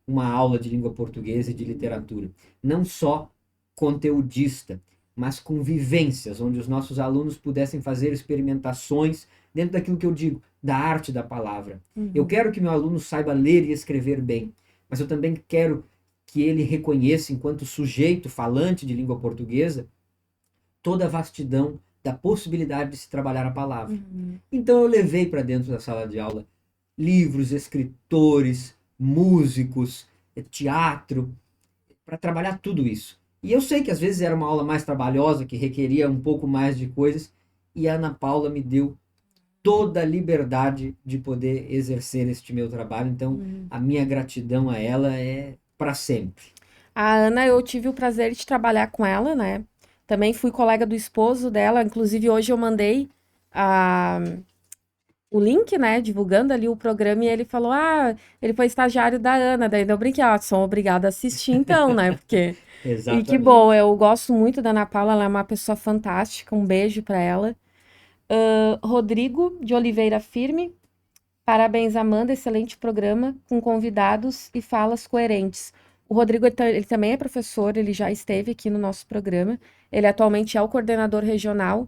uma aula de língua portuguesa e de literatura. Não só conteudista, mas com vivências, onde os nossos alunos pudessem fazer experimentações dentro daquilo que eu digo, da arte da palavra. Eu uhum, quero que meu aluno saiba ler e escrever bem, mas eu também quero que ele reconheça, enquanto sujeito falante de língua portuguesa, toda a vastidão da possibilidade de se trabalhar a palavra. uhum, Então eu levei para dentro da sala de aula livros, escritores, músicos, teatro, para trabalhar tudo isso. E eu sei que às vezes era uma aula mais trabalhosa, que requeria um pouco mais de coisas, e a Ana Paula me deu toda a liberdade de poder exercer este meu trabalho. Então, uhum. a minha gratidão a ela é para sempre. A Ana, eu tive o prazer de trabalhar com ela, né? Também fui colega do esposo dela. Inclusive, hoje eu mandei a, o link, né, divulgando ali o programa, e ele falou, ele foi estagiário da Ana, daí eu brinquei, sou obrigada a assistir então, né, porque... E que bom, Exatamente. eu gosto muito da Ana Paula, ela é uma pessoa fantástica, um beijo pra ela. Rodrigo de Oliveira Firme, parabéns, Amanda, excelente programa, com convidados e falas coerentes. O Rodrigo, ele também é professor, ele já esteve aqui no nosso programa, ele atualmente é o coordenador regional,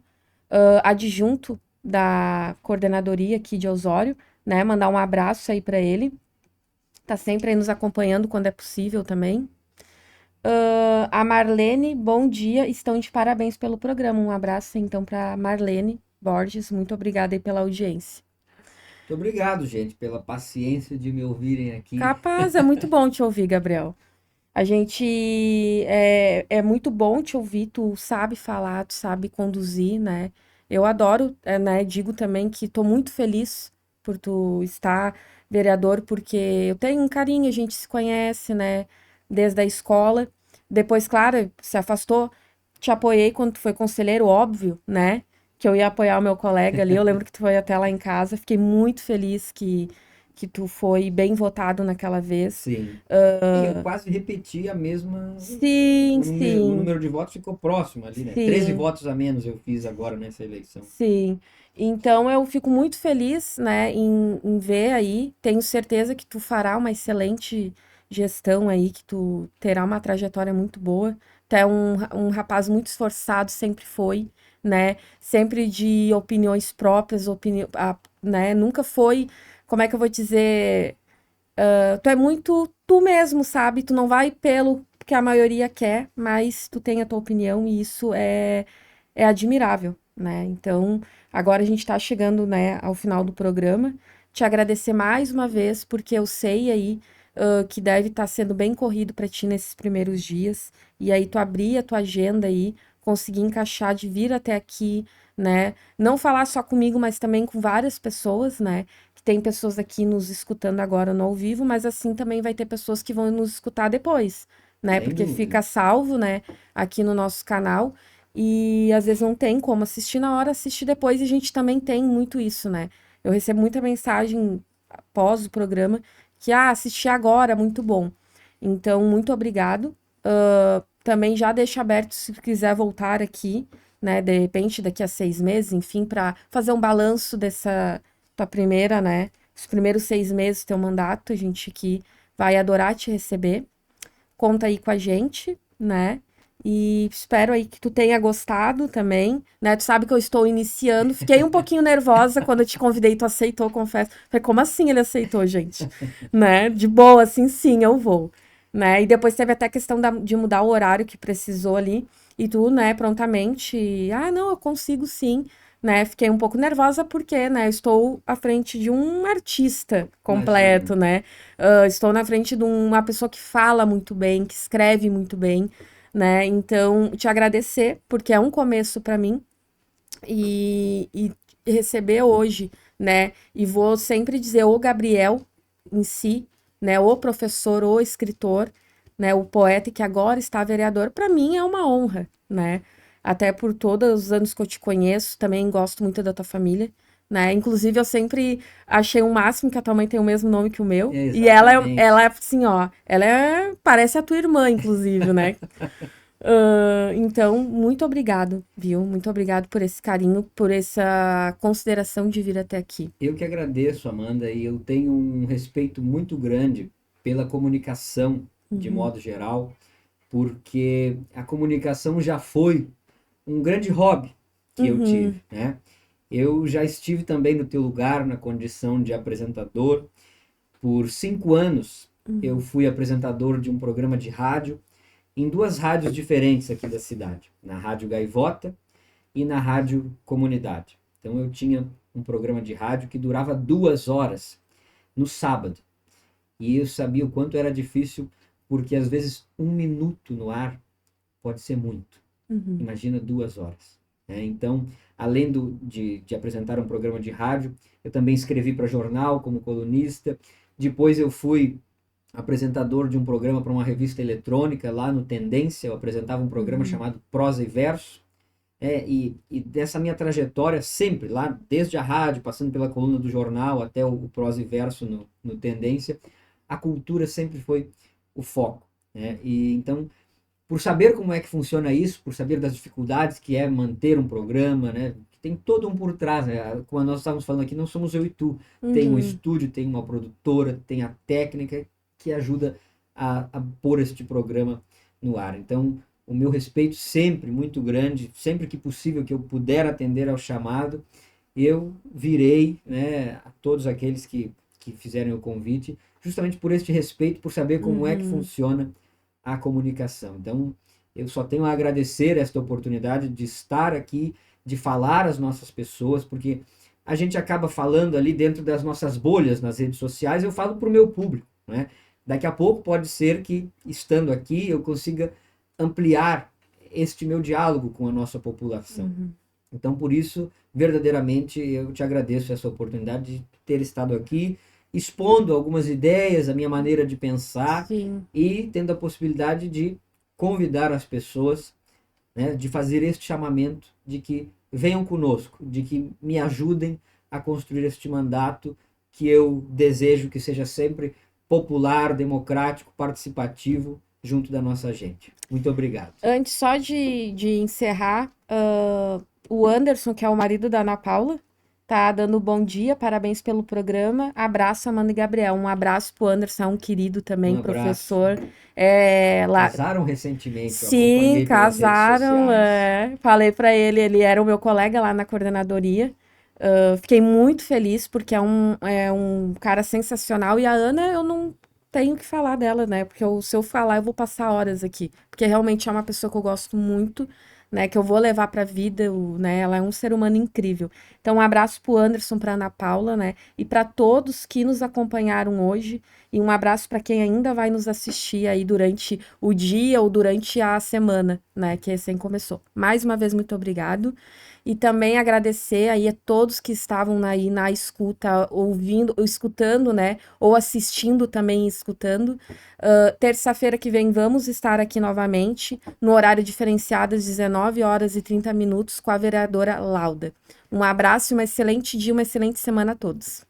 adjunto da coordenadoria aqui de Osório, né? Mandar um abraço aí para ele. Tá sempre aí nos acompanhando quando é possível também. A Marlene, bom dia, estão de parabéns pelo programa. Um abraço então para Marlene Borges, muito obrigada aí pela audiência. Muito obrigado, gente, pela paciência de me ouvirem aqui. Capaz, é muito bom te ouvir, Gabriel. A gente é muito bom te ouvir, tu sabe falar, tu sabe conduzir, né? Eu adoro, né? Digo também que tô muito feliz por tu estar vereador, porque eu tenho um carinho, a gente se conhece, né? Desde a escola. Depois, claro, se afastou, te apoiei quando tu foi conselheiro, óbvio, né? Que eu ia apoiar o meu colega ali. Eu lembro que tu foi até lá em casa, fiquei muito feliz que tu foi bem votado naquela vez. Sim. E eu quase repeti a mesma. Sim, O sim, número de votos ficou próximo ali, né? 13 sim, votos a menos eu fiz agora nessa eleição. sim. Então eu fico muito feliz, né, em ver aí. Tenho certeza que tu fará uma excelente gestão aí, que tu terá uma trajetória muito boa. Tu é um rapaz muito esforçado, sempre foi, né? Sempre de opiniões próprias, né? Nunca foi, como é que eu vou dizer? Tu é muito tu mesmo, sabe? Tu não vai pelo que a maioria quer, mas tu tem a tua opinião e isso é admirável, né? Então, agora a gente tá chegando, né, ao final do programa. Te agradecer mais uma vez, porque eu sei aí, que deve estar sendo bem corrido para ti nesses primeiros dias. E aí tu abrir a tua agenda aí, conseguir encaixar de vir até aqui, né? Não falar só comigo, mas também com várias pessoas, né? Que tem pessoas aqui nos escutando agora no ao vivo, mas assim também vai ter pessoas que vão nos escutar depois, né? Sem Porque fica dúvida. salvo, né, aqui no nosso canal. E às vezes não tem como assistir na hora, assistir depois, e a gente também tem muito isso, né? Eu recebo muita mensagem após o programa que, assisti agora, muito bom. Então, muito obrigado. Também já deixo aberto se quiser voltar aqui, né? De repente, daqui a 6 meses, enfim, para fazer um balanço dessa tua primeira, né? Os primeiros 6 meses do teu mandato, a gente aqui vai adorar te receber. Conta aí com a gente, né? E espero aí que tu tenha gostado também, né? Tu sabe que eu estou iniciando. Fiquei um pouquinho nervosa quando eu te convidei, tu aceitou, confesso. Falei, como assim ele aceitou, gente? Né? De boa, assim, sim, eu vou. Né? E depois teve até a questão de mudar o horário que precisou ali. E tu, né, prontamente, não, eu consigo sim, né? Fiquei um pouco nervosa porque, né, eu estou à frente de um artista Imagino. completo, né? Estou na frente de uma pessoa que fala muito bem, que escreve muito bem, né? Então, te agradecer, porque é um começo para mim e receber hoje, né? E vou sempre dizer o Gabriel em si, né? O professor, o escritor, né? O poeta que agora está vereador, para mim é uma honra, né? Até por todos os anos que eu te conheço, também gosto muito da tua família. Né? Inclusive, eu sempre achei o máximo que a tua mãe tem o mesmo nome que o meu. E ela Exatamente. é assim, ó. Parece a tua irmã, inclusive, né? Então, muito obrigado, viu? Muito obrigado por esse carinho, por essa consideração de vir até aqui. Eu que agradeço, Amanda, e eu tenho um respeito muito grande pela comunicação de Uhum, modo geral, porque a comunicação já foi um grande hobby que eu tive, uhum, né? Eu já estive também no teu lugar na condição de apresentador. Por 5 anos, eu uhum, fui apresentador de um programa de rádio em duas rádios diferentes aqui da cidade, na Rádio Gaivota e na Rádio Comunidade. Então eu tinha um programa de rádio que durava 2 horas no sábado. E eu sabia o quanto era difícil, porque às vezes 1 minuto no ar pode ser muito. uhum, Imagina 2 horas. Né? Então, além de apresentar um programa de rádio, eu também escrevi para jornal como colunista. Depois eu fui apresentador de um programa para uma revista eletrônica lá no Tendência. Eu apresentava um programa uhum, chamado Prosa e Verso. E dessa minha trajetória sempre, lá desde a rádio, passando pela coluna do jornal até o prosa e verso no Tendência, a cultura sempre foi o foco, né? E então, por saber como é que funciona isso, por saber das dificuldades que é manter um programa, né? Tem todo um por trás, né? Como nós estávamos falando aqui, não somos eu e tu. Tem um Uhum. estúdio, tem uma produtora, tem a técnica que ajuda a pôr este programa no ar. Então, o meu respeito sempre muito grande, sempre que possível que eu puder atender ao chamado, eu virei, né, a todos aqueles que fizeram o convite, justamente por este respeito, por saber como é que Uhum. funciona a comunicação. Então, eu só tenho a agradecer esta oportunidade de estar aqui, de falar às nossas pessoas, porque a gente acaba falando ali dentro das nossas bolhas nas redes sociais, eu falo para o meu público, né? Daqui a pouco pode ser que, estando aqui, eu consiga ampliar este meu diálogo com a nossa população. Uhum. Então, por isso, verdadeiramente, eu te agradeço essa oportunidade de ter estado aqui, expondo algumas ideias, a minha maneira de pensar Sim. e tendo a possibilidade de convidar as pessoas, né, de fazer este chamamento de que venham conosco, de que me ajudem a construir este mandato que eu desejo que seja sempre popular, democrático, participativo junto da nossa gente. Muito obrigado. Antes só de encerrar, o Anderson, que é o marido da Ana Paula, tá dando bom dia, parabéns pelo programa. Abraço, Amanda e Gabriel. Um abraço pro Anderson, é um querido Um também, abraço. professor. Lá, Casaram recentemente, eu sim, acompanhei pelas redes casaram. sociais. Falei pra ele, ele era o meu colega lá na coordenadoria. Fiquei muito feliz porque é um cara sensacional. E a Ana, eu não tenho que falar dela, né? Porque se eu falar, eu vou passar horas aqui. Porque realmente é uma pessoa que eu gosto muito, né? Que eu vou levar pra vida, né? Ela é um ser humano incrível. Então, um abraço pro Anderson, pra Ana Paula, né? E para todos que nos acompanharam hoje. E um abraço para quem ainda vai nos assistir aí durante o dia ou durante a semana, né? Que recém começou. Mais uma vez, muito obrigado. E também agradecer aí a todos que estavam aí na escuta, ouvindo, ou escutando, né? Ou assistindo também e escutando. Terça-feira que vem vamos estar aqui novamente, no horário diferenciado, às 19 horas e 30 minutos, com a vereadora Lauda. Um abraço e um excelente dia, uma excelente semana a todos.